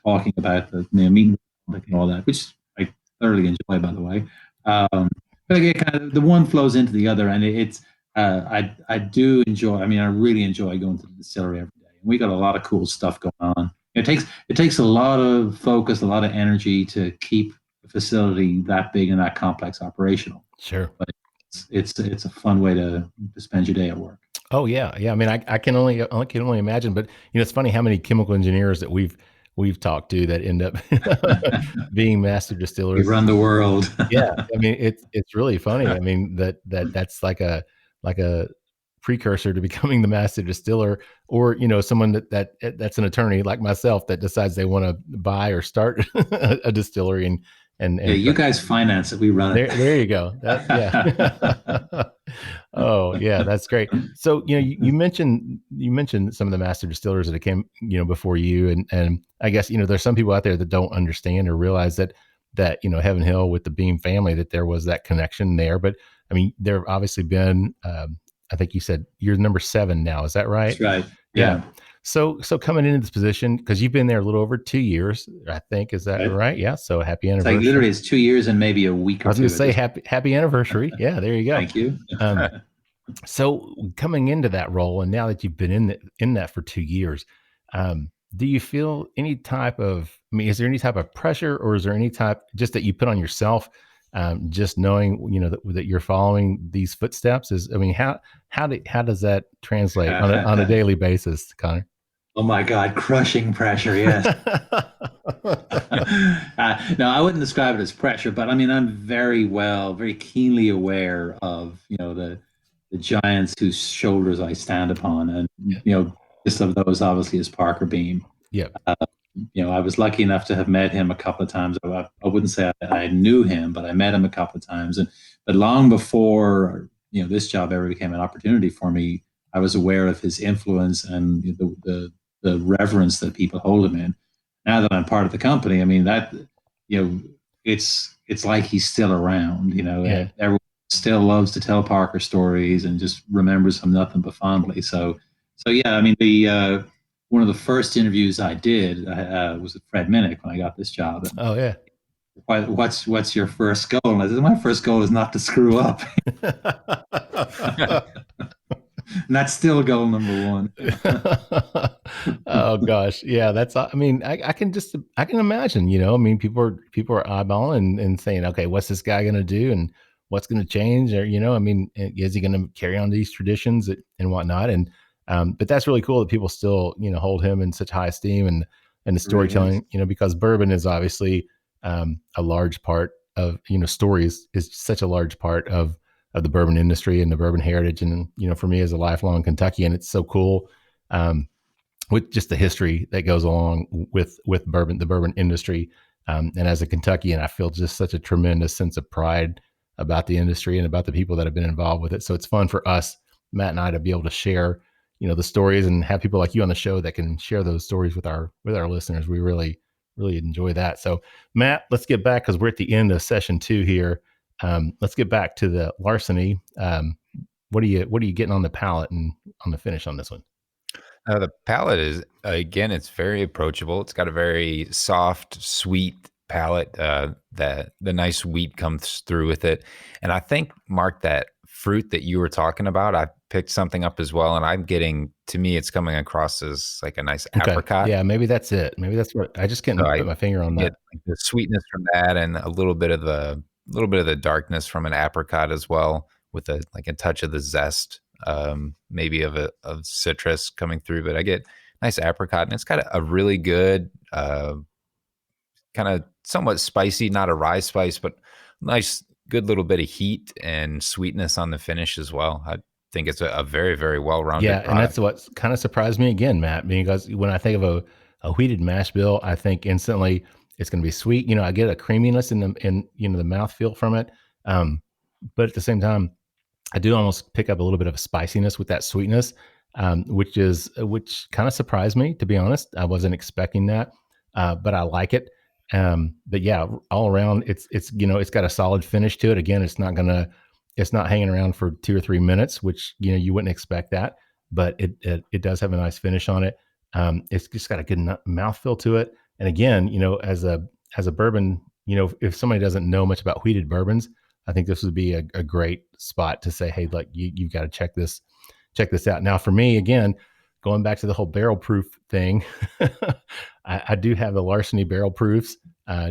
talking about the meeting and all that, which I thoroughly enjoy, by the way. But again, kind of the one flows into the other, and it's I do enjoy. I really enjoy going to the distillery every day, and we got a lot of cool stuff going on. It takes a lot of focus, a lot of energy to keep a facility that big and that complex operational. Sure, but it's a fun way to spend your day at work. Oh yeah. I can only imagine. But it's funny how many chemical engineers that we've talked to that end up being master distillers. We run the world. Yeah, it's really funny. That's like a precursor to becoming the master distiller, or someone that's an attorney like myself that decides they want to buy or start a distillery and you guys finance it, we run it. There you go. Oh yeah, that's great. So you mentioned some of the master distillers that came before you, and I guess there's some people out there that don't understand or realize that Heaven Hill with the Beam family, that there was that connection there. But there have obviously been I think you said you're number 7 now, is that right? That's right. Yeah. So coming into this position, because you've been there a little over 2 years, I think, is that right? Yeah. So happy anniversary. It's literally it's 2 years and maybe a week. I was going to say happy anniversary. Yeah, there you go. Thank you. So coming into that role, and now that you've been in that for 2 years, do you feel any type of? Is there any type of pressure, or is there any type just that you put on yourself, just knowing that you're following these footsteps? How does that translate on a daily basis, Conor? Oh my God, crushing pressure, yes. No, I wouldn't describe it as pressure, but I'm very keenly aware of, the giants whose shoulders I stand upon. And, just of those obviously is Parker Beam. Yeah. I was lucky enough to have met him a couple of times. I wouldn't say I knew him, but I met him a couple of times. But long before, this job ever became an opportunity for me, I was aware of his influence and the reverence that people hold him in. Now that I'm part of the company, that, it's like he's still around, everyone's still loves to tell Parker stories and just remembers him nothing but fondly. So yeah, I mean, the one of the first interviews I did was with Fred Minnick when I got this job. And oh yeah. What's your first goal? And I said, my first goal is not to screw up. And that's still goal number one. Oh gosh. Yeah. I mean, I can imagine, I mean, people are eyeballing and saying, okay, what's this guy going to do? And what's going to change? Or, I mean, is he going to carry on these traditions and whatnot? And, but that's really cool that people still, hold him in such high esteem and the storytelling, because bourbon is obviously, a large part of, stories is such a large part of the bourbon industry and the bourbon heritage. And, for me as a lifelong Kentuckian, it's so cool, with just the history that goes along with bourbon, the bourbon industry. And as a Kentuckian, I feel just such a tremendous sense of pride about the industry and about the people that have been involved with it. So it's fun for us, Matt and I, to be able to share, the stories and have people like you on the show that can share those stories with our listeners. We really enjoy that. So Matt, let's get back, because we're at the end of session 2 here. Let's get back to the Larceny. What are you getting on the palate and on the finish on this one? The palate is, again, it's very approachable. It's got a very soft, sweet palate. That the nice wheat comes through with it. And I think, Mark, that fruit that you were talking about, I picked something up as well. And I'm getting, to me, it's coming across as like a nice apricot. Yeah, maybe that's it. Maybe that's what I just can't put my finger on that. Get like the sweetness from that, and a little bit of the darkness from an apricot as well, with a touch of the zest, maybe of citrus coming through. But I get nice apricot, and it's got a really good, kind of somewhat spicy, not a rye spice, but nice, good little bit of heat and sweetness on the finish as well. I think it's a very, very well-rounded product. And that's what kind of surprised me again, Matt, because when I think of a wheated mash bill, I think instantly it's going to be sweet. I get a creaminess in the mouthfeel from it. But at the same time, I do almost pick up a little bit of a spiciness with that sweetness, which kind of surprised me, to be honest. I wasn't expecting that, but I like it. But yeah, all around, it's got a solid finish to it. Again, it's not hanging around for 2 or 3 minutes, which, you wouldn't expect that, but it does have a nice finish on it. It's just got a good mouthfeel to it. And again, as a bourbon, if somebody doesn't know much about wheated bourbons, I think this would be a great spot to say, hey, like you've got to check this out. Now, for me, again, going back to the whole barrel proof thing, I do have the Larceny barrel proofs,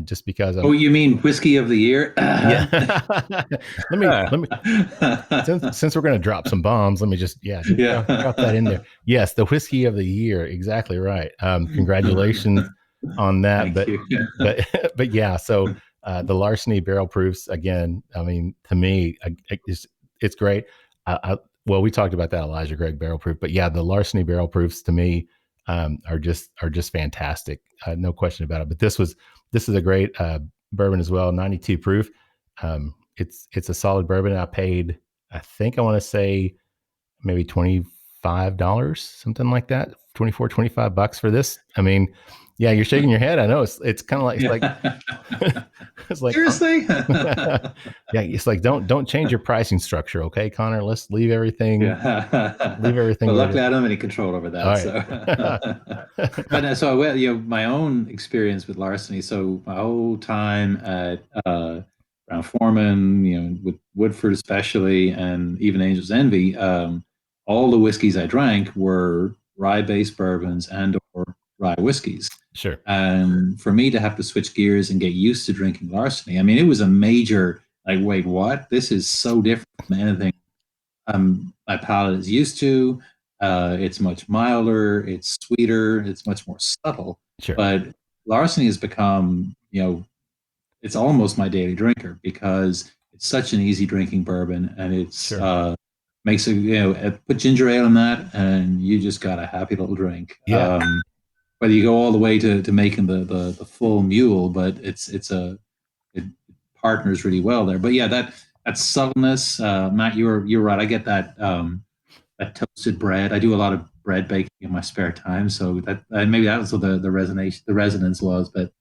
just because. You mean whiskey of the year? Yeah. let me. Since we're going to drop some bombs, let me just drop that in there. Yes, the whiskey of the year, exactly right. Congratulations on that. But yeah, so the Larceny barrel proofs, again, I mean, to me, it's great. Well, we talked about that Elijah Gregg barrel proof, but yeah, the Larceny barrel proofs to me are just fantastic, no question about it. But this is a great bourbon as well, 92 proof. It's a solid bourbon. I paid, I think I want to say maybe $25, something like that, $25 for this. I mean, yeah, you're shaking your head. I know it's kind of like, it's like, seriously? Yeah. It's like, don't change your pricing structure. Okay, Connor, let's leave everything. Well, luckily I don't have any control over that. Right. So, my own experience with Larceny. So my whole time at Brown-Forman, with Woodford especially, and even Angel's Envy, all the whiskeys I drank were rye-based bourbons and or rye whiskeys. Sure. And for me to have to switch gears and get used to drinking Larceny, I mean, it was a major, like, wait, what? This is so different from anything my palate is used to. It's much milder, it's sweeter, it's much more subtle. Sure. But Larceny has become, it's almost my daily drinker, because it's such an easy drinking bourbon, and it's sure. Makes it, put ginger ale in that, and you just got a happy little drink. Yeah. Whether you go all the way to making the full mule, but it partners really well there. But yeah, that subtleness, Matt, you're right. I get that toasted bread. I do a lot of bread baking in my spare time, so that maybe that was what the resonance was. But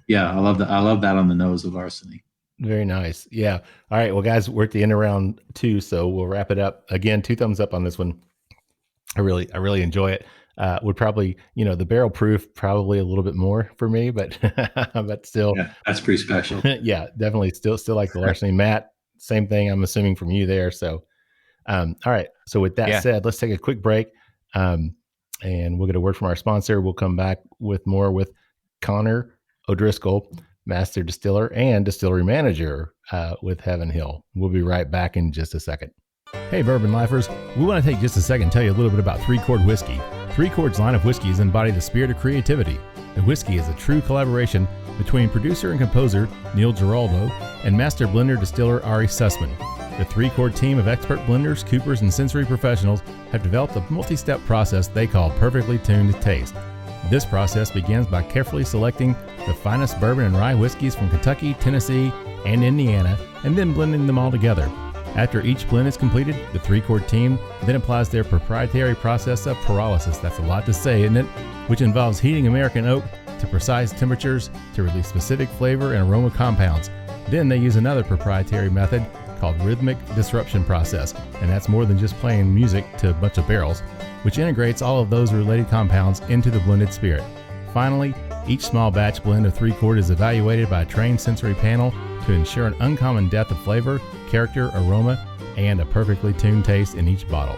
yeah, I love that on the nose of Larceny. Very nice. Yeah. All right. Well, guys, we're at the end of round 2, so we'll wrap it up. Again, 2 thumbs up on this one. I really enjoy it. Would probably, the barrel proof probably a little bit more for me, but but still, Yeah, that's pretty special. yeah, definitely still like the Larceny. Matt, same thing. I'm assuming from you there. So, all right. So with that said, let's take a quick break, and we'll get a word from our sponsor. We'll come back with more with Conor O'Driscoll, Master Distiller and Distillery Manager with Heave Hill. We'll be right back in just a second. Hey, Bourbon Lifers, we want to take just a second and tell you a little bit about 3 Chord Whiskey. 3 Chord's line of whiskeys embody the spirit of creativity. The whiskey is a true collaboration between producer and composer Neil Giraldo and master blender distiller Ari Sussman. The 3 Chord team of expert blenders, coopers, and sensory professionals have developed a multi-step process they call perfectly tuned taste. This process begins by carefully selecting the finest bourbon and rye whiskeys from Kentucky, Tennessee, and Indiana, and then blending them all together. After each blend is completed, the 3 Chord team then applies their proprietary process of pyrolysis, that's a lot to say, isn't it? Which involves heating American oak to precise temperatures to release specific flavor and aroma compounds. Then they use another proprietary method called rhythmic disruption process, and that's more than just playing music to a bunch of barrels, which integrates all of those related compounds into the blended spirit. Finally, each small batch blend of 3 Chord is evaluated by a trained sensory panel to ensure an uncommon depth of flavor, character, aroma, and a perfectly tuned taste in each bottle.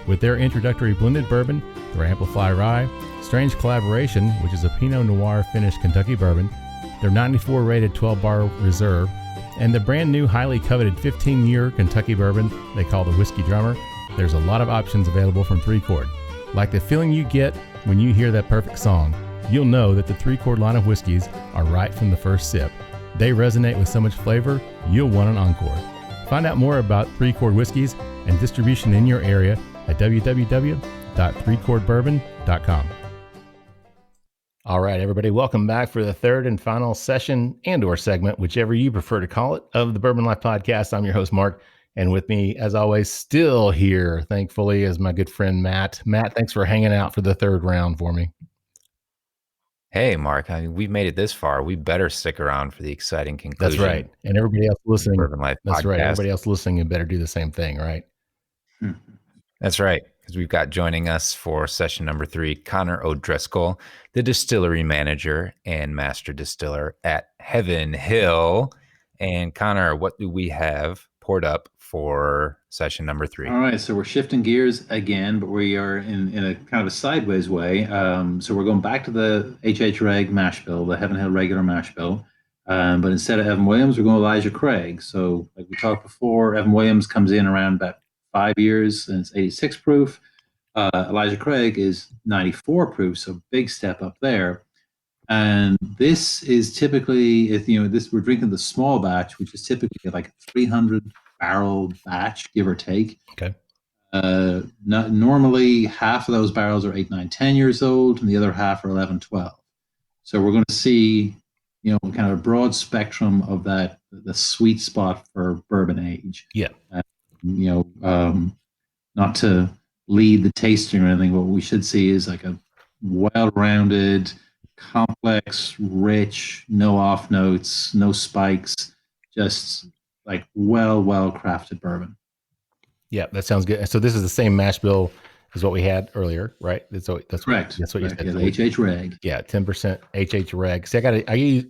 With their introductory blended bourbon, their Amplify Rye, Strange Collaboration, which is a Pinot Noir finished Kentucky bourbon, their 94 rated 12-bar reserve, and the brand new highly coveted 15-year Kentucky bourbon they call the Whiskey Drummer, there's a lot of options available from 3 Chord. Like the feeling you get when you hear that perfect song, you'll know that the 3 Chord line of whiskeys are right from the first sip. They resonate with so much flavor, you'll want an encore. Find out more about 3 Chord whiskeys and distribution in your area at www.3chordbourbon.com. All right, everybody, welcome back for the third and final session and/or segment, whichever you prefer to call it, of the Bourbon Life Podcast. I'm your host, Mark, and with me, as always, still here, thankfully, is my good friend, Matt. Matt, thanks for hanging out for the third round for me. Hey, Mark, we've made it this far. We better stick around for the exciting conclusion. That's right. And everybody else listening, Bourbon Life that's Podcast. right. Everybody else listening, you better do the same thing, right? That's right, because we've got joining us for session number 3, Conor O'Driscoll, the Distillery Manager and Master Distiller at Heave Hill. And Conor, what do we have poured up for session number 3? All right, so we're shifting gears again, but we are in a kind of a sideways way. So we're going back to the HH Reg mash bill, the Heave Hill regular mash bill. But instead of Evan Williams, we're going Elijah Craig. So like we talked before, Evan Williams comes in around about 5 years and it's 86 proof. Elijah Craig is 94 proof, so big step up there. And this is typically, we're drinking the small batch, which is typically like a 300 barrel batch, give or take. Okay. Normally, half of those barrels are 8, 9, 10 years old, and the other half are 11, 12. So we're going to see, kind of a broad spectrum of that, the sweet spot for bourbon age. Yeah. Not to lead the tasting or anything, what we should see is like a well-rounded, complex, rich, no off notes, no spikes, just like well crafted bourbon. Yeah, that sounds good. So this is the same mash bill as what we had earlier, right? That's correct. That's what you said. Yeah, HH Reg. Yeah, 10% HH Reg. See, I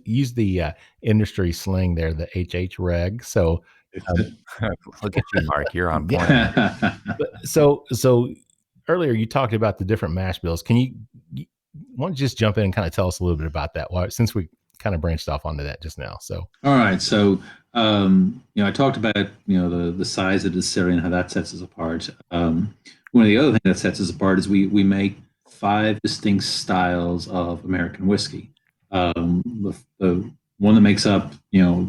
use the industry slang there, the HH Reg. So look at you, Mark. You're on point. So earlier you talked about the different mash bills. Can you want to just jump in and kind of tell us a little bit about that? Well, since we kind of branched off onto that just now. So all right. So I talked about the size of the distillery and how that sets us apart. One of the other things that sets us apart is we make 5 distinct styles of American whiskey. The one that makes up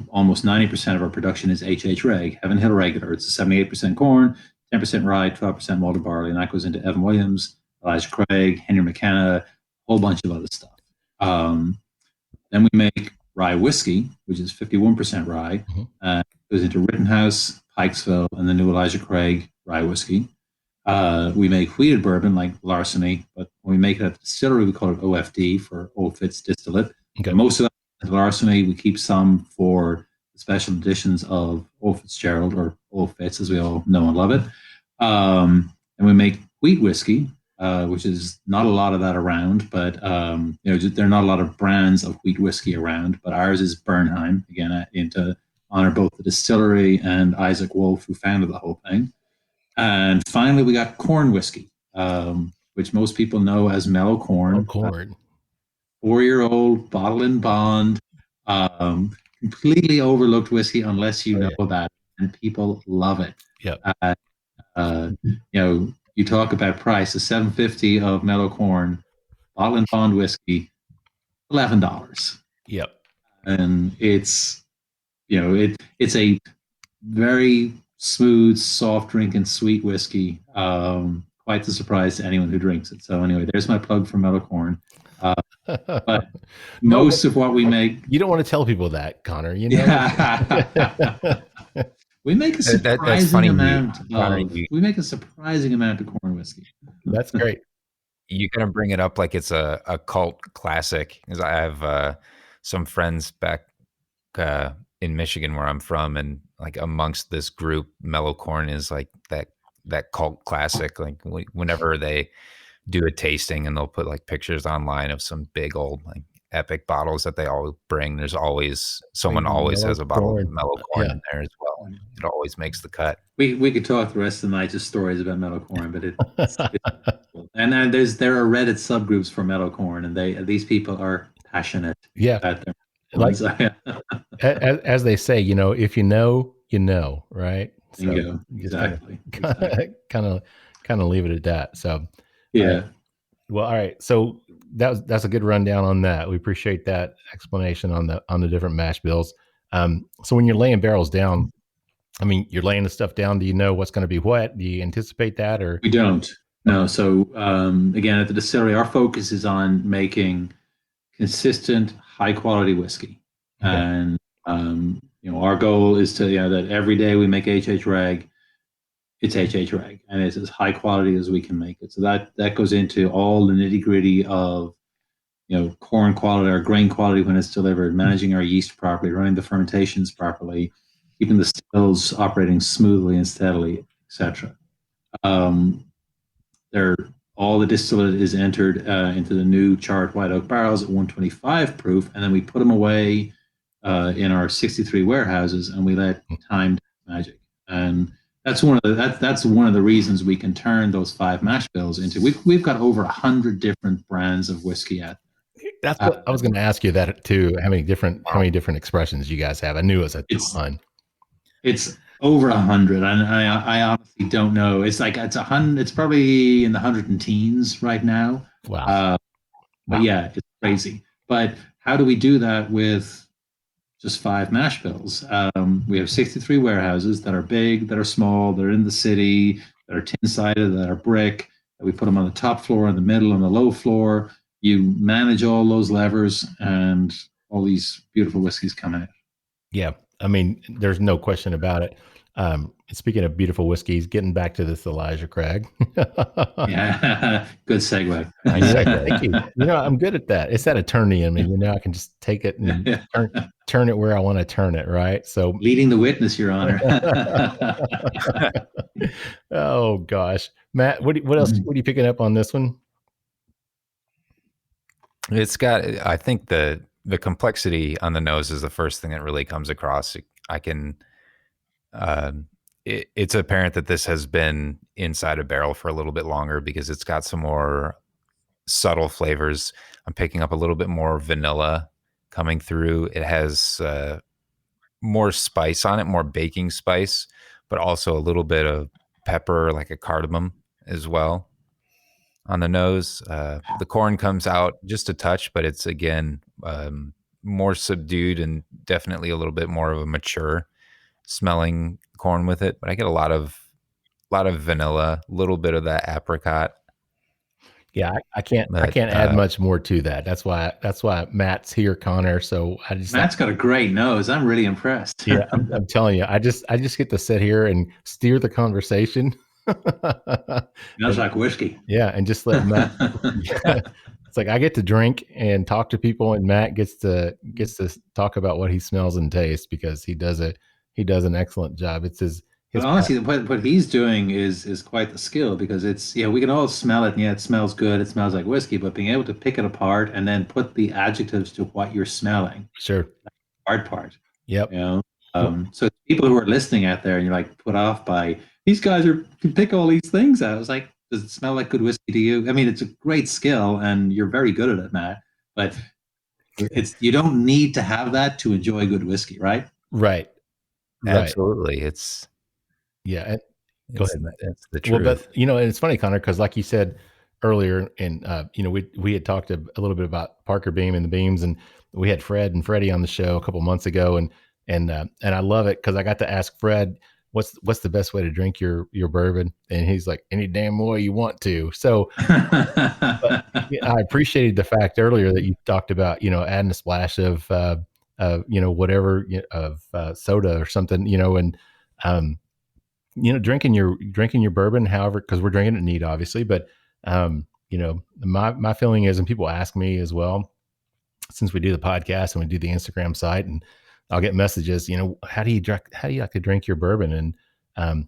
almost 90% of our production is HH Reg, Heave Hill Regular. It's a 78% corn, 10% rye, 12% malted barley, and that goes into Evan Williams, Elijah Craig, Henry McKenna, a whole bunch of other stuff. Then we make rye whiskey, which is 51% rye. Mm-hmm. Goes into Rittenhouse, Pikesville, and the new Elijah Craig rye whiskey. We make wheated bourbon like Larceny, but when we make it at the distillery, we call it OFD for Old Fitz Distillate. Okay. Most of that is Larceny. We keep some for special editions of Old Fitzgerald, or Old Fitz, as we all know and love it. And we make wheat whiskey, which is not a lot of that around, but there are not a lot of brands of wheat whiskey around. But ours is Bernheim, again, to honor both the distillery and Isaac Wolf, who founded the whole thing. And finally, we got corn whiskey, which most people know as mellow corn. 4-year-old bottle in bond, completely overlooked whiskey unless you know about it, and people love it. You talk about price, a $7.50 of mellow corn, bottle and bond whiskey, $11. Yep. And it's a very smooth, soft drink and sweet whiskey. Quite the surprise to anyone who drinks it. So anyway, there's my plug for mellow corn. But most of what we make, you don't want to tell people that, Conor. You know, we make a surprising amount. We make a surprising amount of corn whiskey. That's great. You kind of bring it up like it's a cult classic. Because I have some friends back in Michigan, where I'm from, and like amongst this group, mellow corn is like that cult classic. Like whenever they do a tasting, and they'll put like pictures online of some big old like epic bottles that they all bring. There's always someone always has a bottle of mellow corn in there as well. It always makes the cut. We could talk the rest of the night just stories about mellow corn, but it's and then there are Reddit subgroups for mellow corn, and these people are passionate. Yeah, about their like as they say, if you know, right? So exactly. Kind of leave it at that. So yeah. Well, all right. So that's a good rundown on that. We appreciate that explanation on the different mash bills. So when you're laying barrels down, I mean, you're laying the stuff down. Do you know what's going to be what? Do you anticipate that, or we don't? No. So again, at the distillery, our focus is on making consistent, high quality whiskey, and our goal is to that every day we make HH Reg. It's HH Reg, and it's as high quality as we can make it. So that goes into all the nitty gritty of corn quality or grain quality when it's delivered, managing our yeast properly, running the fermentations properly, keeping the stills operating smoothly and steadily, etc. All the distillate is entered into the new charred white oak barrels at 125 proof, and then we put them away in our 63 warehouses, and we let time do magic. And that's one of the reasons we can turn those 5 mash bills into. We've got over 100 different brands of whiskey out there. That's what I was going to ask you that too. How many different expressions you guys have? I knew it was a ton. It's over 100, and I honestly don't know. It's like it's 100. It's probably in the 110s right now. Wow. But yeah, it's crazy. But how do we do that with just 5 mash bills? We have 63 warehouses that are big, that are small, that are in the city, that are tin-sided, that are brick. We put them on the top floor, in the middle, on the low floor. You manage all those levers, and all these beautiful whiskeys come out. Yeah, I mean, there's no question about it. Speaking of beautiful whiskeys, getting back to this Elijah Craig. Yeah, good segue. Thank you. I'm good at that. It's that attorney in me. I can just take it and turn it where I want to turn it, right? So leading the witness, Your Honor. Oh gosh, Matt, what else? What are you picking up on this one? It's got, I think the complexity on the nose is the first thing that really comes across. It's apparent that this has been inside a barrel for a little bit longer, because it's got some more subtle flavors. I'm picking up a little bit more vanilla coming through. It has more spice on it, more baking spice, but also a little bit of pepper, like a cardamom as well on the nose. The corn comes out just a touch, but it's again more subdued and definitely a little bit more of a mature smelling corn with it. But I get a lot of vanilla, a little bit of that apricot. Yeah, I can't add much more to that. That's why Matt's here, Conor. So Matt's got a great nose. I'm really impressed. Yeah, I'm telling you, I just get to sit here and steer the conversation. Smells like whiskey. Yeah, and just let Matt It's like I get to drink and talk to people, and Matt gets to talk about what he smells and tastes because he does an excellent job. It's his But honestly, what he's doing is quite the skill, because it's, we can all smell it, and it smells good, it smells like whiskey, but being able to pick it apart and then put the adjectives to what you're smelling, sure, that's the hard part. Yep. So people who are listening out there and you're like put off by these guys can pick all these things out. It's like, does it smell like good whiskey to you? I mean, it's a great skill and you're very good at it, Matt, but you don't need to have that to enjoy good whiskey, right? Right. Absolutely. It's go ahead, Matt. It's the truth. Well, but and it's funny, Connor, because like you said earlier, and we had talked a little bit about Parker Beam and the Beams, and we had Fred and Freddie on the show a couple months ago, and I love it because I got to ask Fred, what's the best way to drink your bourbon, and he's like, any damn way you want to. So I appreciated the fact earlier that you talked about adding a splash of whatever of soda or something, and drinking your bourbon, however, because we're drinking it neat, obviously, but my feeling is, and people ask me as well, since we do the podcast and we do the Instagram site, and I'll get messages, how do you like to drink your bourbon? And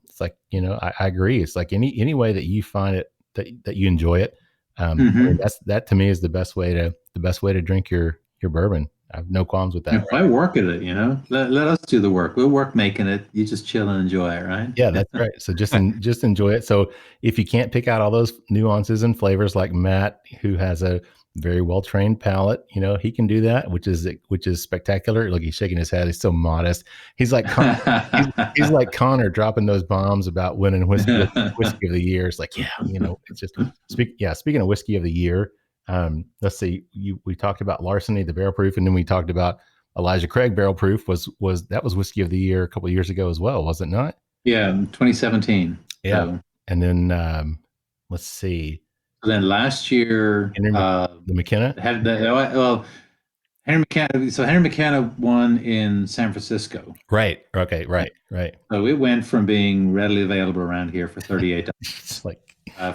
it's like, I agree. It's like any way that you find it, that you enjoy it. I mean, that to me is the best way to drink your bourbon. I have no qualms with that. I work at it, let us do the work. We'll work making it. You just chill and enjoy it, right? Yeah, that's right. So just enjoy it. So if you can't pick out all those nuances and flavors like Matt, who has a very well-trained palate, he can do that, which is spectacular. Look, he's shaking his head. He's so modest. He's like, he's like Connor dropping those bombs about winning whiskey of the year. It's like, it's just speaking of whiskey of the year, let's see, we talked about Larceny, the barrel proof, and then we talked about Elijah Craig barrel proof was whiskey of the year a couple of years ago as well, was it not? Yeah, 2017. Yeah. So, and then let's see. Then last year, the McKenna had Henry McKenna. So Henry McKenna won in San Francisco. Right. Okay. Right. So it went from being readily available around here for $38,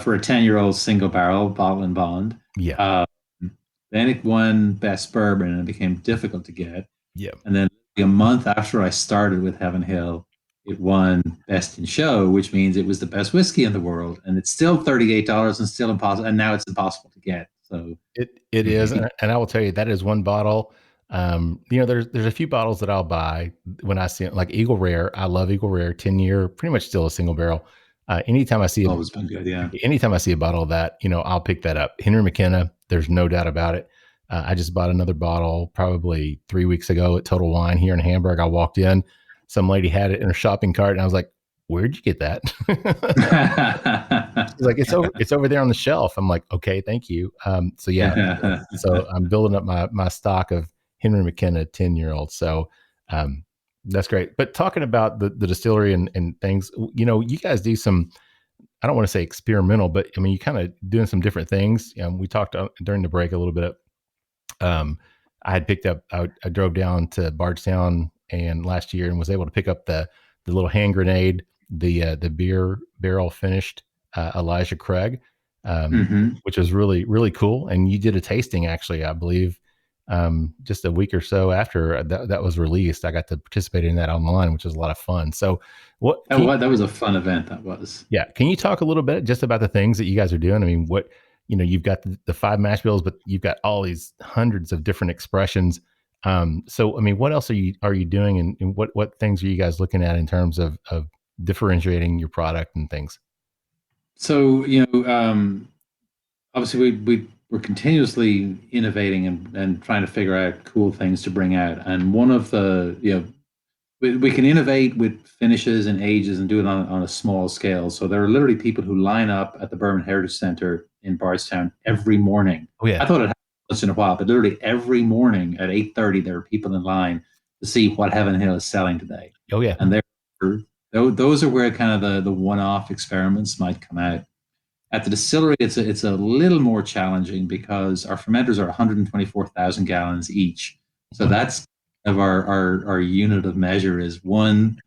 for a 10-year-old single barrel bottle and bond. Yeah. Then it won best bourbon, and it became difficult to get. Yeah. And then a month after I started with Heaven Hill, it won best in show, which means it was the best whiskey in the world, and it's still $38 and still impossible. And now it's impossible to get. So it is, and I will tell you that is one bottle. There's a few bottles that I'll buy when I see it, like Eagle Rare. I love Eagle Rare, 10-year, pretty much still a single barrel. Anytime I see always been good, yeah. Anytime I see a bottle of that, I'll pick that up. Henry McKenna, there's no doubt about it. I just bought another bottle probably 3 weeks ago at Total Wine here in Hamburg. I walked in, some lady had it in her shopping cart, and I was like, "Where'd you get that?" She's like, "It's over there on the shelf." I'm like, "Okay, thank you." So yeah, so I'm building up my stock of Henry McKenna 10-year-old. So that's great. But talking about the distillery and things, you guys do some, I don't want to say experimental, but I mean, you kind of doing some different things. We talked during the break a little bit. I had picked up, I drove down to Bardstown and last year and was able to pick up the little hand grenade, the beer barrel finished Elijah Craig, which was really, really cool. And you did a tasting, actually, I believe, just a week or so after that was released. I got to participate in that online, which was a lot of fun. So that was a fun event. That was. Yeah. Can you talk a little bit just about the things that you guys are doing? I mean, you've got the 5 mash bills, but you've got all these hundreds of different expressions. So, I mean, what else are you doing, and what things are you guys looking at in terms of differentiating your product and things? So, obviously we're continuously innovating and trying to figure out cool things to bring out. And one of the, we can innovate with finishes and ages and do it on a small scale. So there are literally people who line up at the Bourbon Heritage Center in Bardstown every morning. Oh yeah. I thought it happened once in a while, but literally every morning at 8:30, there are people in line to see what Heaven Hill is selling today. Oh yeah. And those are where kind of the one-off experiments might come out. At the distillery, it's a little more challenging because our fermenters are 124,000 gallons each. So that's of our unit of measure is one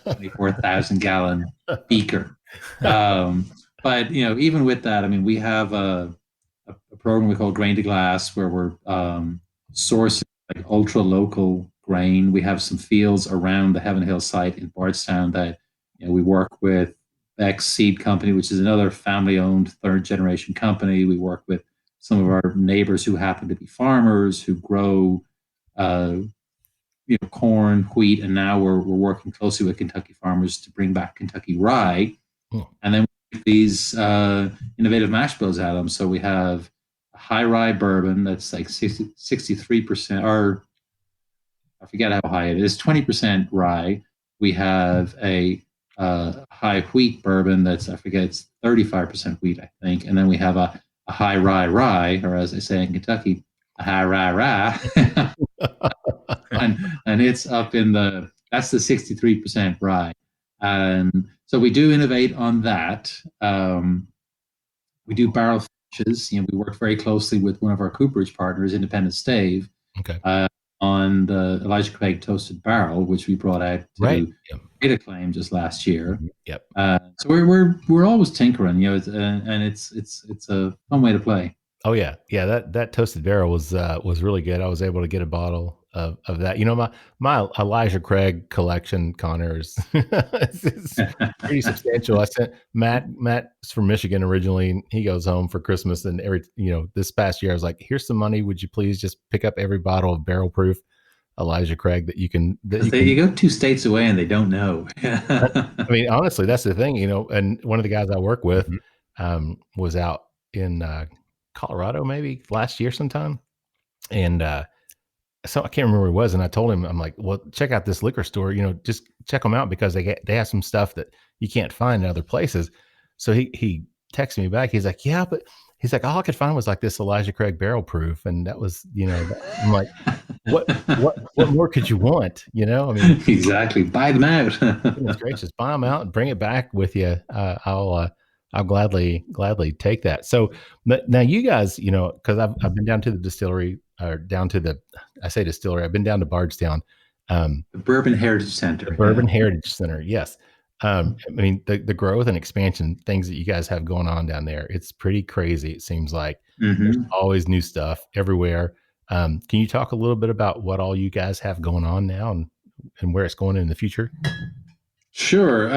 24,000 gallon beaker. But even with that, I mean, we have a a program we call Grain to Glass, where we're sourcing like ultra local grain. We have some fields around the Heaven Hill site in Bardstown that we work with Beck's Seed Company, which is another family-owned third-generation company. We work with some of our neighbors who happen to be farmers who grow corn, wheat, and now we're working closely with Kentucky farmers to bring back Kentucky rye. And then we make these innovative mash bills out of them. So we have a high rye bourbon that's like 63%, or I forget how high it is, 20% rye. We have a high wheat bourbon that's, I forget, it's 35% wheat, I think. And then we have a high rye, or as they say in Kentucky, a high rye. and it's up in that's the 63% rye. And so we do innovate on that. We do barrel finishes. We work very closely with one of our cooperage partners, Independent Stave, on the Elijah Craig Toasted Barrel, which we brought out to great acclaim just last year. Yep. So we're always tinkering, and it's a fun way to play. Oh yeah. That toasted barrel was really good. I was able to get a bottle of that. My Elijah Craig collection, Conor, is it's pretty substantial. I sent Matt's from Michigan originally, and he goes home for Christmas, and this past year I was like, here's some money. Would you please just pick up every bottle of barrel proof Elijah Craig that you can. You go 2 states away and they don't know. I mean, honestly, that's the thing, and one of the guys I work with was out in Colorado maybe last year sometime. And so I can't remember where he was. And I told him, I'm like, well, check out this liquor store, just check them out because they have some stuff that you can't find in other places. So he texted me back. He's like, yeah, but he's like, all I could find was like this Elijah Craig barrel proof. And that was, I'm like, what more could you want? I mean, exactly. Buy them out. Goodness gracious, buy them out and bring it back with you. I'll gladly take that. So now you guys, because I've been down to the distillery, or down to I say distillery, I've been down to Bardstown. The Bourbon Heritage Center. The Bourbon Heritage Center, yes. I mean, the growth and expansion things that you guys have going on down there, it's pretty crazy. It seems like there's always new stuff everywhere. Can you talk a little bit about what all you guys have going on now and where it's going in the future? Sure.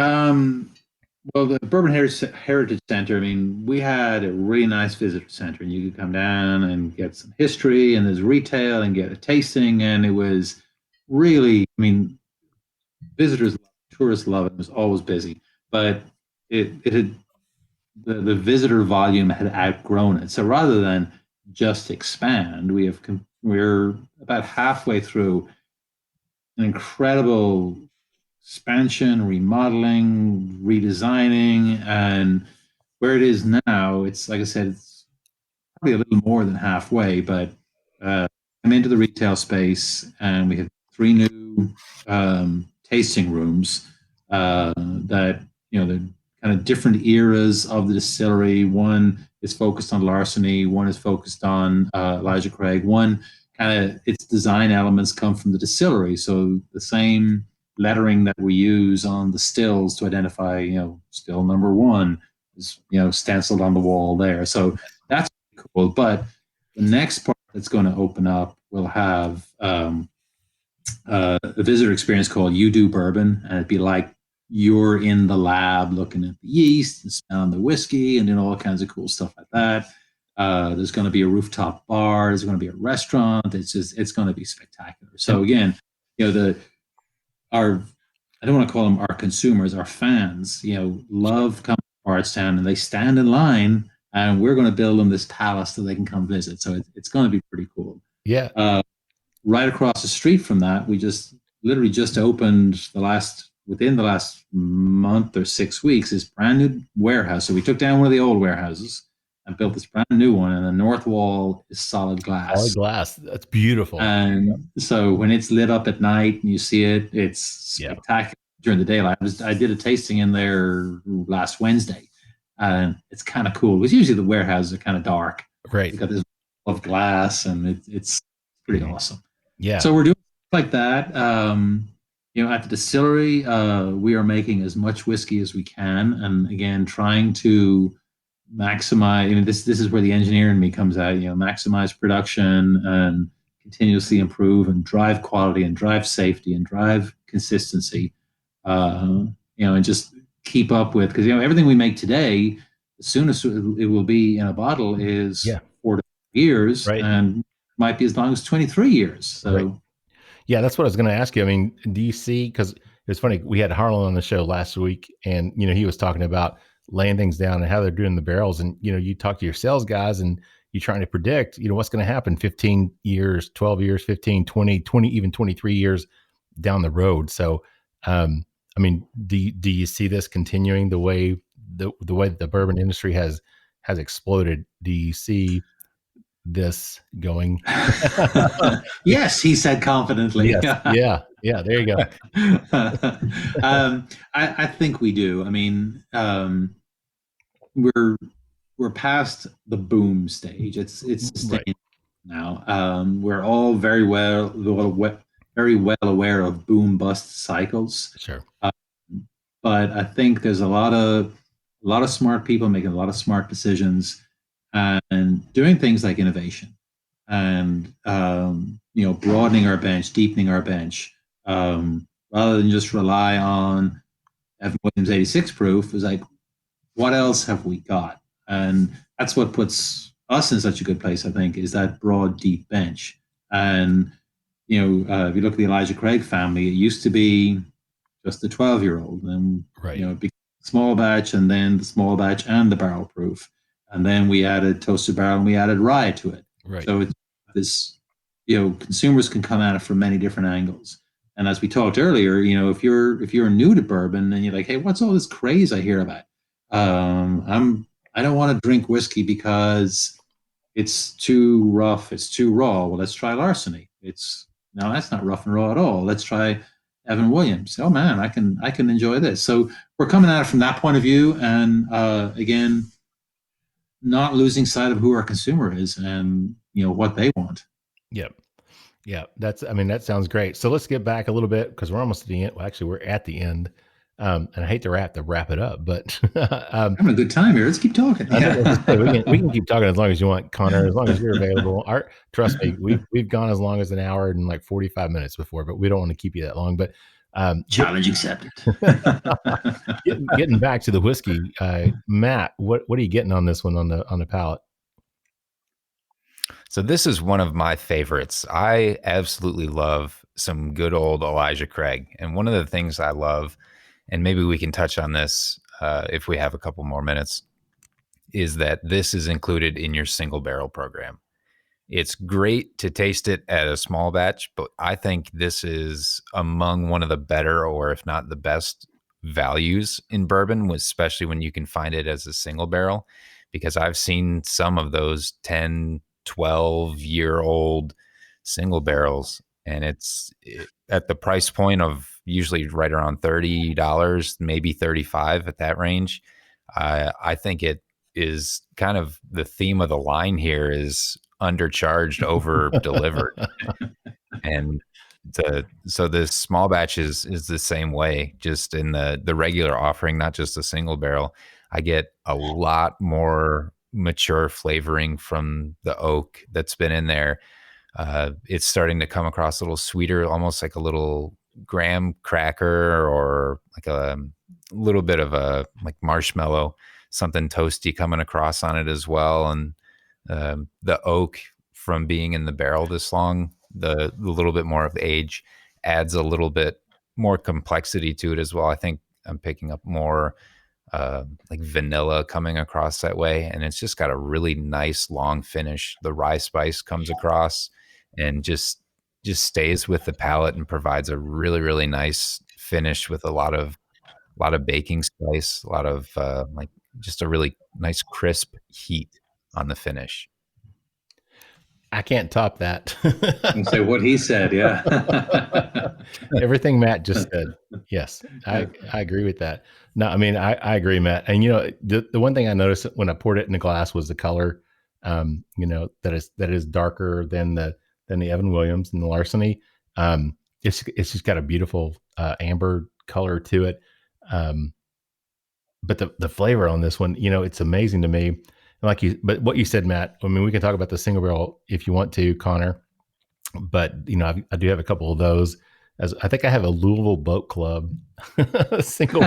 Well, the Bourbon Heritage Center, I mean, we had a really nice visitor center, and you could come down and get some history, and there's retail and get a tasting. And it was really, I mean, visitors, tourists love it. It was always busy, but it had, the visitor volume had outgrown it. So rather than just expand, we're about halfway through an incredible expansion, remodeling, redesigning, and where it is now, it's like I said, it's probably a little more than halfway. But I'm into the retail space, and we have 3 new tasting rooms that they're kind of different eras of the distillery. One is focused on Larceny, one is focused on Elijah Craig. One kind of its design elements come from the distillery, so the same lettering that we use on the stills to identify, still number 1 is, stenciled on the wall there. So that's cool. But the next part that's going to open up will have a visitor experience called You Do Bourbon, and it'd be like you're in the lab looking at the yeast and smelling the whiskey and doing all kinds of cool stuff like that. There's going to be a rooftop bar. There's going to be a restaurant. It's going to be spectacular. So again, I don't want to call them our consumers, our fans, love coming to Bardstown, and they stand in line, and we're going to build them this palace so they can come visit. So it's going to be pretty cool. Yeah. Right across the street from that, we literally just opened within the last month or 6 weeks, this brand new warehouse. So we took down one of the old warehouses and built this brand new one, and the north wall is solid glass. Solid glass. That's beautiful. And so when it's lit up at night and you see it, it's spectacular. During the daylight. I did a tasting in there last Wednesday, and it's kind of cool. Because usually the warehouses are kind of dark. Right. It's got this wall of glass, and it's pretty awesome. Yeah. So we're doing stuff like that. At the distillery, we are making as much whiskey as we can, and again, trying to maximize. This is where the engineer in me comes out. Maximize production and continuously improve and drive quality and drive safety and drive consistency. And just keep up with, because everything we make today, as soon as it will be in a bottle is 4 to 5 years, right, and might be as long as 23 years. So. Right. Yeah, that's what I was going to ask you. I mean, do you see, because it's funny, we had Harlan on the show last week, and, he was talking about laying things down and how they're doing the barrels. And, you talk to your sales guys and you're trying to predict, what's going to happen 15 years, 12 years, 15, 20, even 23 years down the road. So, I mean, do you see this continuing the way the bourbon industry has exploded? Do you see this going? Yes, he said confidently. Yes. Yeah, there you go. I think we do. I mean, we're past the boom stage. It's sustained now. We're all very well aware of boom bust cycles. Sure. But I think there's a lot of smart people making a lot of smart decisions and doing things like innovation and broadening our bench, deepening our bench, rather than just rely on Evan Williams 86 proof. Is like, what else have we got? And that's what puts us in such a good place, I think, is that broad, deep bench. And if you look at the Elijah Craig family, it used to be just the 12-year-old, and it became small batch, and then the small batch and the barrel proof. And then we added toasted barrel and we added rye to it. Right. So it's this, consumers can come at it from many different angles. And as we talked earlier, if you're new to bourbon and you're like, hey, what's all this craze I hear about? I don't want to drink whiskey because it's too rough, it's too raw. Well, let's try Larceny. No, that's not rough and raw at all. Let's try Evan Williams. Oh man, I can enjoy this. So we're coming at it from that point of view, and again, not losing sight of who our consumer is and what they want. Yep. Yeah, that sounds great. So let's get back a little bit, because we're almost at the end. Well, actually, we're at the end. And I hate to wrap it up, but I'm having a good time here. Let's keep talking. We can keep talking as long as you want, Conor, as long as you're available. Trust me, we've gone as long as an hour and like 45 minutes before, but we don't want to keep you that long. But challenge accepted. Getting back to the whiskey, Matt, what are you getting on this one on the palate? So this is one of my favorites. I absolutely love some good old Elijah Craig, and one of the things I love, and maybe we can touch on this if we have a couple more minutes, is that this is included in your single barrel program. It's great to taste it at a small batch, but I think this is among one of the better, or if not the best, values in bourbon, especially when you can find it as a single barrel, because I've seen some of those 10, 12-year-old single barrels, and it's at the price point of usually right around $30, maybe $35 at that range. I think it is kind of the theme of the line here is undercharged, over delivered. And so this small batch is the same way, just in the regular offering, not just a single barrel. I get a lot more mature flavoring from the oak that's been in there. It's starting to come across a little sweeter, almost like a little graham cracker, or like a little bit of a like marshmallow, something toasty coming across on it as well. And the oak, from being in the barrel this long, the little bit more of age adds a little bit more complexity to it as well. I think I'm picking up more like vanilla coming across that way, and it's just got a really nice long finish. The rye spice comes across and just stays with the palate and provides a really, really nice finish with a lot of baking spice, a lot of like just a really nice crisp heat on the finish. I can't top that. And say what he said. Yeah. Everything Matt just said. Yes, I agree with that. No, I mean, I agree, Matt. And, the one thing I noticed when I poured it in the glass was the color, that is darker than the Evan Williams and the Larceny. It's just got a beautiful amber color to it. but the flavor on this one, it's amazing to me. But what you said, Matt, I mean, we can talk about the single barrel if you want to, Connor, but I do have a couple of those. As I think I have a Louisville Boat Club single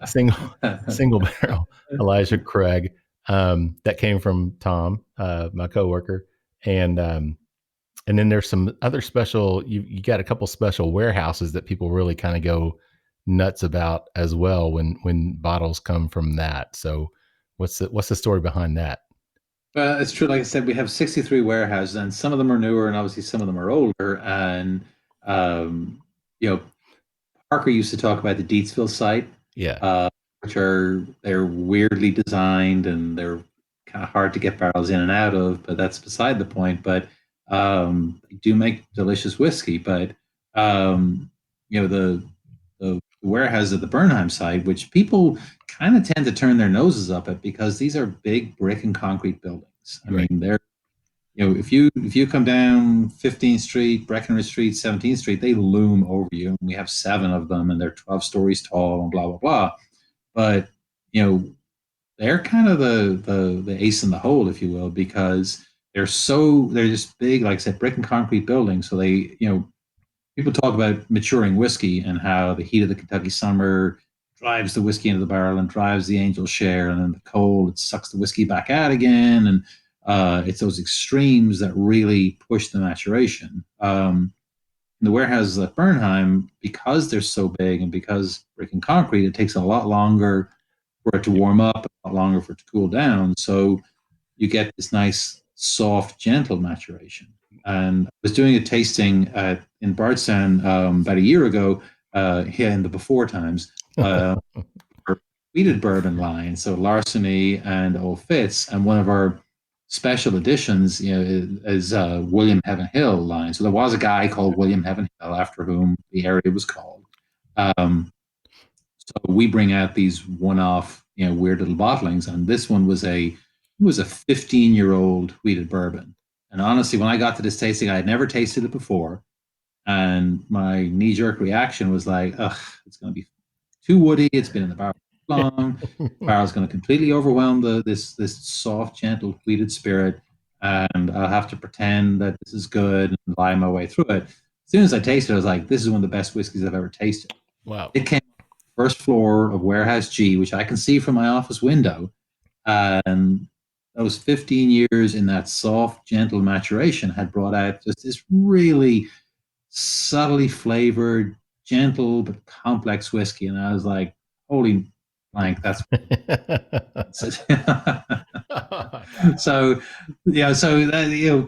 single barrel Elijah Craig that came from Tom, my coworker, and then there's some other special. You got a couple special warehouses that people really kind of go nuts about as well when bottles come from that. So what's the story behind that? Well, it's true. Like I said, we have 63 warehouses, and some of them are newer, and obviously some of them are older. And Parker used to talk about the Deatsville site, which they're weirdly designed and they're kind of hard to get barrels in and out of. But that's beside the point. But they do make delicious whiskey. But the warehouse at the Bernheim site, which people kind of tend to turn their noses up at because these are big brick and concrete buildings. I mean, they're, if you come down 15th Street, Breckenridge Street, 17th Street, they loom over you. And we have 7 of them, and they're 12 stories tall, and blah blah blah. But they're kind of the ace in the hole, if you will, because they're just big, like I said, brick and concrete buildings. So they, people talk about maturing whiskey and how the heat of the Kentucky summer drives the whiskey into the barrel and drives the angel share, and then the cold, it sucks the whiskey back out again. And it's those extremes that really push the maturation. In the warehouses at Bernheim, because they're so big and because brick and concrete, it takes a lot longer for it to warm up, a lot longer for it to cool down. So you get this nice, soft, gentle maturation. And I was doing a tasting in Bardstown about a year ago, here in the before times, for wheated bourbon line, so Larceny and Old Fitz, and one of our special editions, is William Heaven Hill line. So there was a guy called William Heaven Hill after whom the area was called. So we bring out these one-off, weird little bottlings, and this one was a 15-year-old wheated bourbon. And honestly, when I got to this tasting, I had never tasted it before. And my knee-jerk reaction was like, ugh, it's going to be too woody. It's been in the barrel too long. The barrel's going to completely overwhelm this soft, gentle, wheated spirit. And I'll have to pretend that this is good and lie my way through it. As soon as I tasted it, I was like, this is one of the best whiskeys I've ever tasted. Wow. It came on the first floor of Warehouse G, which I can see from my office window. And those 15 years in that soft, gentle maturation had brought out just this really subtly flavored, gentle, but complex whiskey. And I was like, holy blank, that's So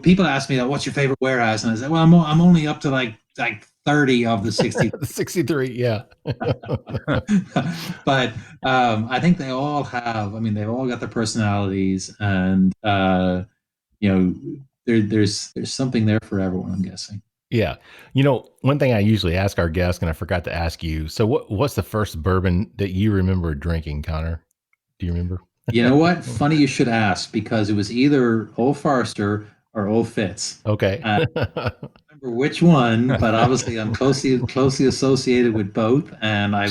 people ask me, what's your favorite warehouse? And I said, well, I'm only up to like 30 of the 60. 63, yeah. But I think they all have, they've all got their personalities, and there's something there for everyone, I'm guessing. Yeah. One thing I usually ask our guests, and I forgot to ask you, so what's the first bourbon that you remember drinking, Connor? Do you remember? You know what? Funny you should ask, because it was either Old Forester or Old Fitz. Okay. I don't remember which one, but obviously I'm closely associated with both, and I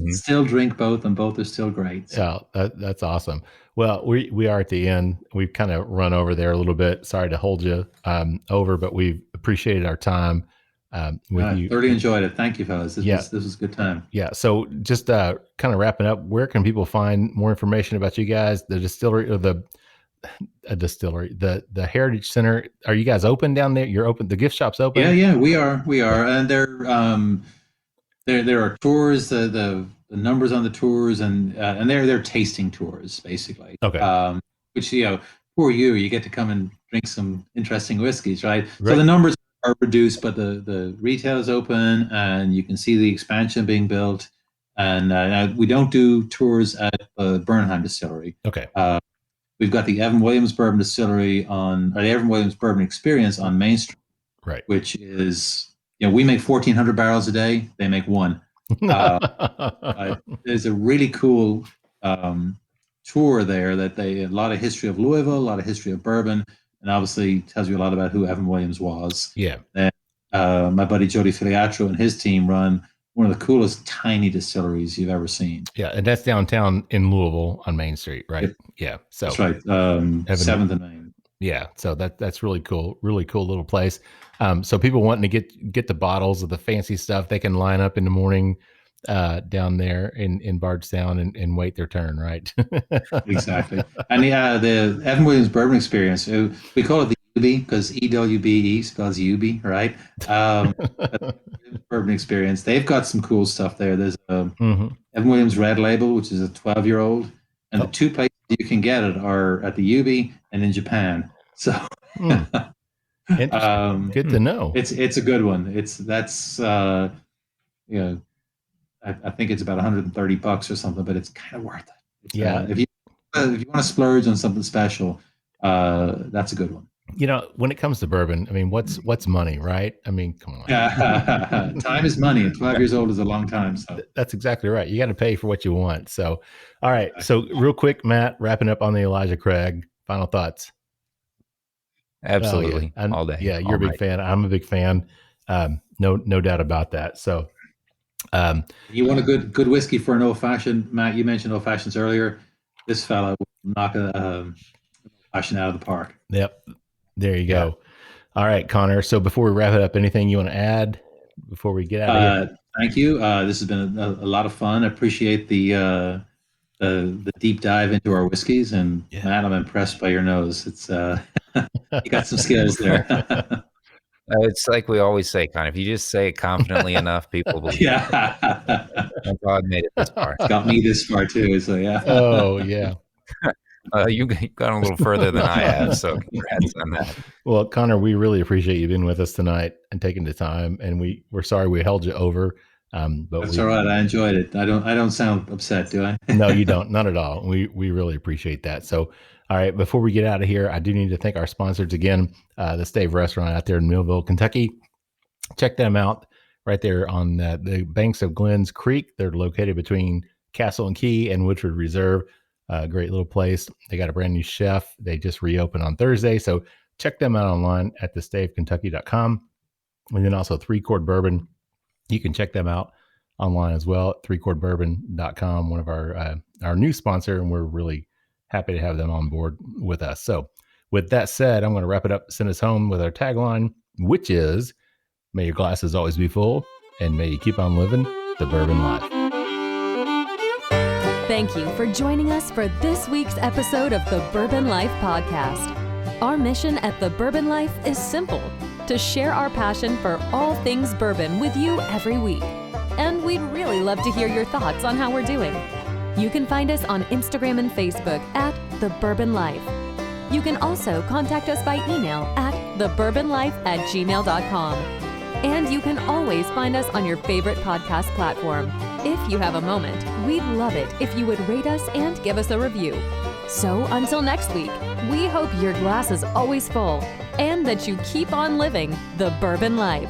still drink both, and both are still great. So. Yeah, that's awesome. Well, we are at the end. We've kind of run over there a little bit. Sorry to hold you over, but we've appreciated our time with you. Thoroughly enjoyed it. Thank you, fellas. This was a good time. Yeah. So just kind of wrapping up, where can people find more information about you guys, the distillery, or the Heritage Center? Are you guys open down there? You're open. The gift shop's open? Yeah, we are. And there are tours, the numbers on the tours, and they're tasting tours, basically. Okay. Which, poor you get to come and drink some interesting whiskeys, right? So the numbers are reduced, but the retail is open, and you can see the expansion being built. And we don't do tours at the Bernheim Distillery. Okay. We've got the Evan Williams Bourbon Distillery the Evan Williams Bourbon Experience on Main Street, right? Which is, we make 1,400 barrels a day. They make one. There's a really cool tour there a lot of history of Louisville, a lot of history of bourbon, and obviously tells you a lot about who Evan Williams was. Yeah. And my buddy Jody Filiatro and his team run one of the coolest tiny distilleries you've ever seen. Yeah, and that's downtown in Louisville on Main Street, right? Yep. Yeah, so That's right. 7th and Main. Yeah, so that's really cool little place. So people wanting to get the bottles of the fancy stuff, they can line up in the morning down there in Bardstown and wait their turn, right? Exactly. And the Evan Williams Bourbon Experience, we call it the UB because EWBE spells UB, right? Bourbon Experience. They've got some cool stuff there. There's Evan Williams Red Label, which is a 12-year-old, and the two places you can get it are at the UB and in Japan. So, good to know. It's a good one. I think it's about $130 or something, but it's kind of worth it. If you want to splurge on something special, that's a good one. When it comes to bourbon, I mean, what's money, right? I mean, come on. Time is money, and 12 years old is a long time. So that's exactly right. You got to pay for what you want. So, all right. So real quick, Matt, wrapping up on the Elijah Craig, final thoughts. Absolutely. Oh, yeah. All day. Yeah. You're a big fan. I'm a big fan. No doubt about that. So, you want a good whiskey for an old fashioned, Matt? You mentioned old fashions earlier. This fella will knock a fashion out of the park. Yep. There you go. All right, Conor. So before we wrap it up, anything you want to add before we get out of here? Thank you. This has been a lot of fun. I appreciate the deep dive into our whiskeys, and Matt, I'm impressed by your nose. It's you got some skills there. It's like we always say, Conor, if you just say it confidently enough, people believe it. Thank God made it this far. It's got me this far too, so yeah. Oh, yeah. You got a little further than I have, so congrats on that. Well, Conor, we really appreciate you being with us tonight and taking the time, and we're sorry we held you over. But that's all right. I enjoyed it. I don't sound upset, do I? No, you don't. Not at all. We really appreciate that. So, all right, before we get out of here, I do need to thank our sponsors again, the Stave Restaurant out there in Millville, Kentucky. Check them out right there on the banks of Glens Creek. They're located between Castle and Key and Woodford Reserve. Great little place. They got a brand new chef. They just reopened on Thursday. So check them out online at thestavekentucky.com. And then also 3 Chord Bourbon. You can check them out online as well at 3chordbourbon.com, one of our new sponsor, and we're really happy to have them on board with us. So with that said, I'm going to wrap it up, send us home with our tagline, which is, may your glasses always be full, and may you keep on living the bourbon life. Thank you for joining us for this week's episode of the Bourbon Life Podcast. Our mission at the Bourbon Life is simple: to share our passion for all things bourbon with you every week. And we'd really love to hear your thoughts on how we're doing. You can find us on Instagram and Facebook at The Bourbon Life. You can also contact us by email at thebourbonlife@gmail.com. And you can always find us on your favorite podcast platform. If you have a moment, we'd love it if you would rate us and give us a review. So until next week, we hope your glass is always full and that you keep on living the bourbon life.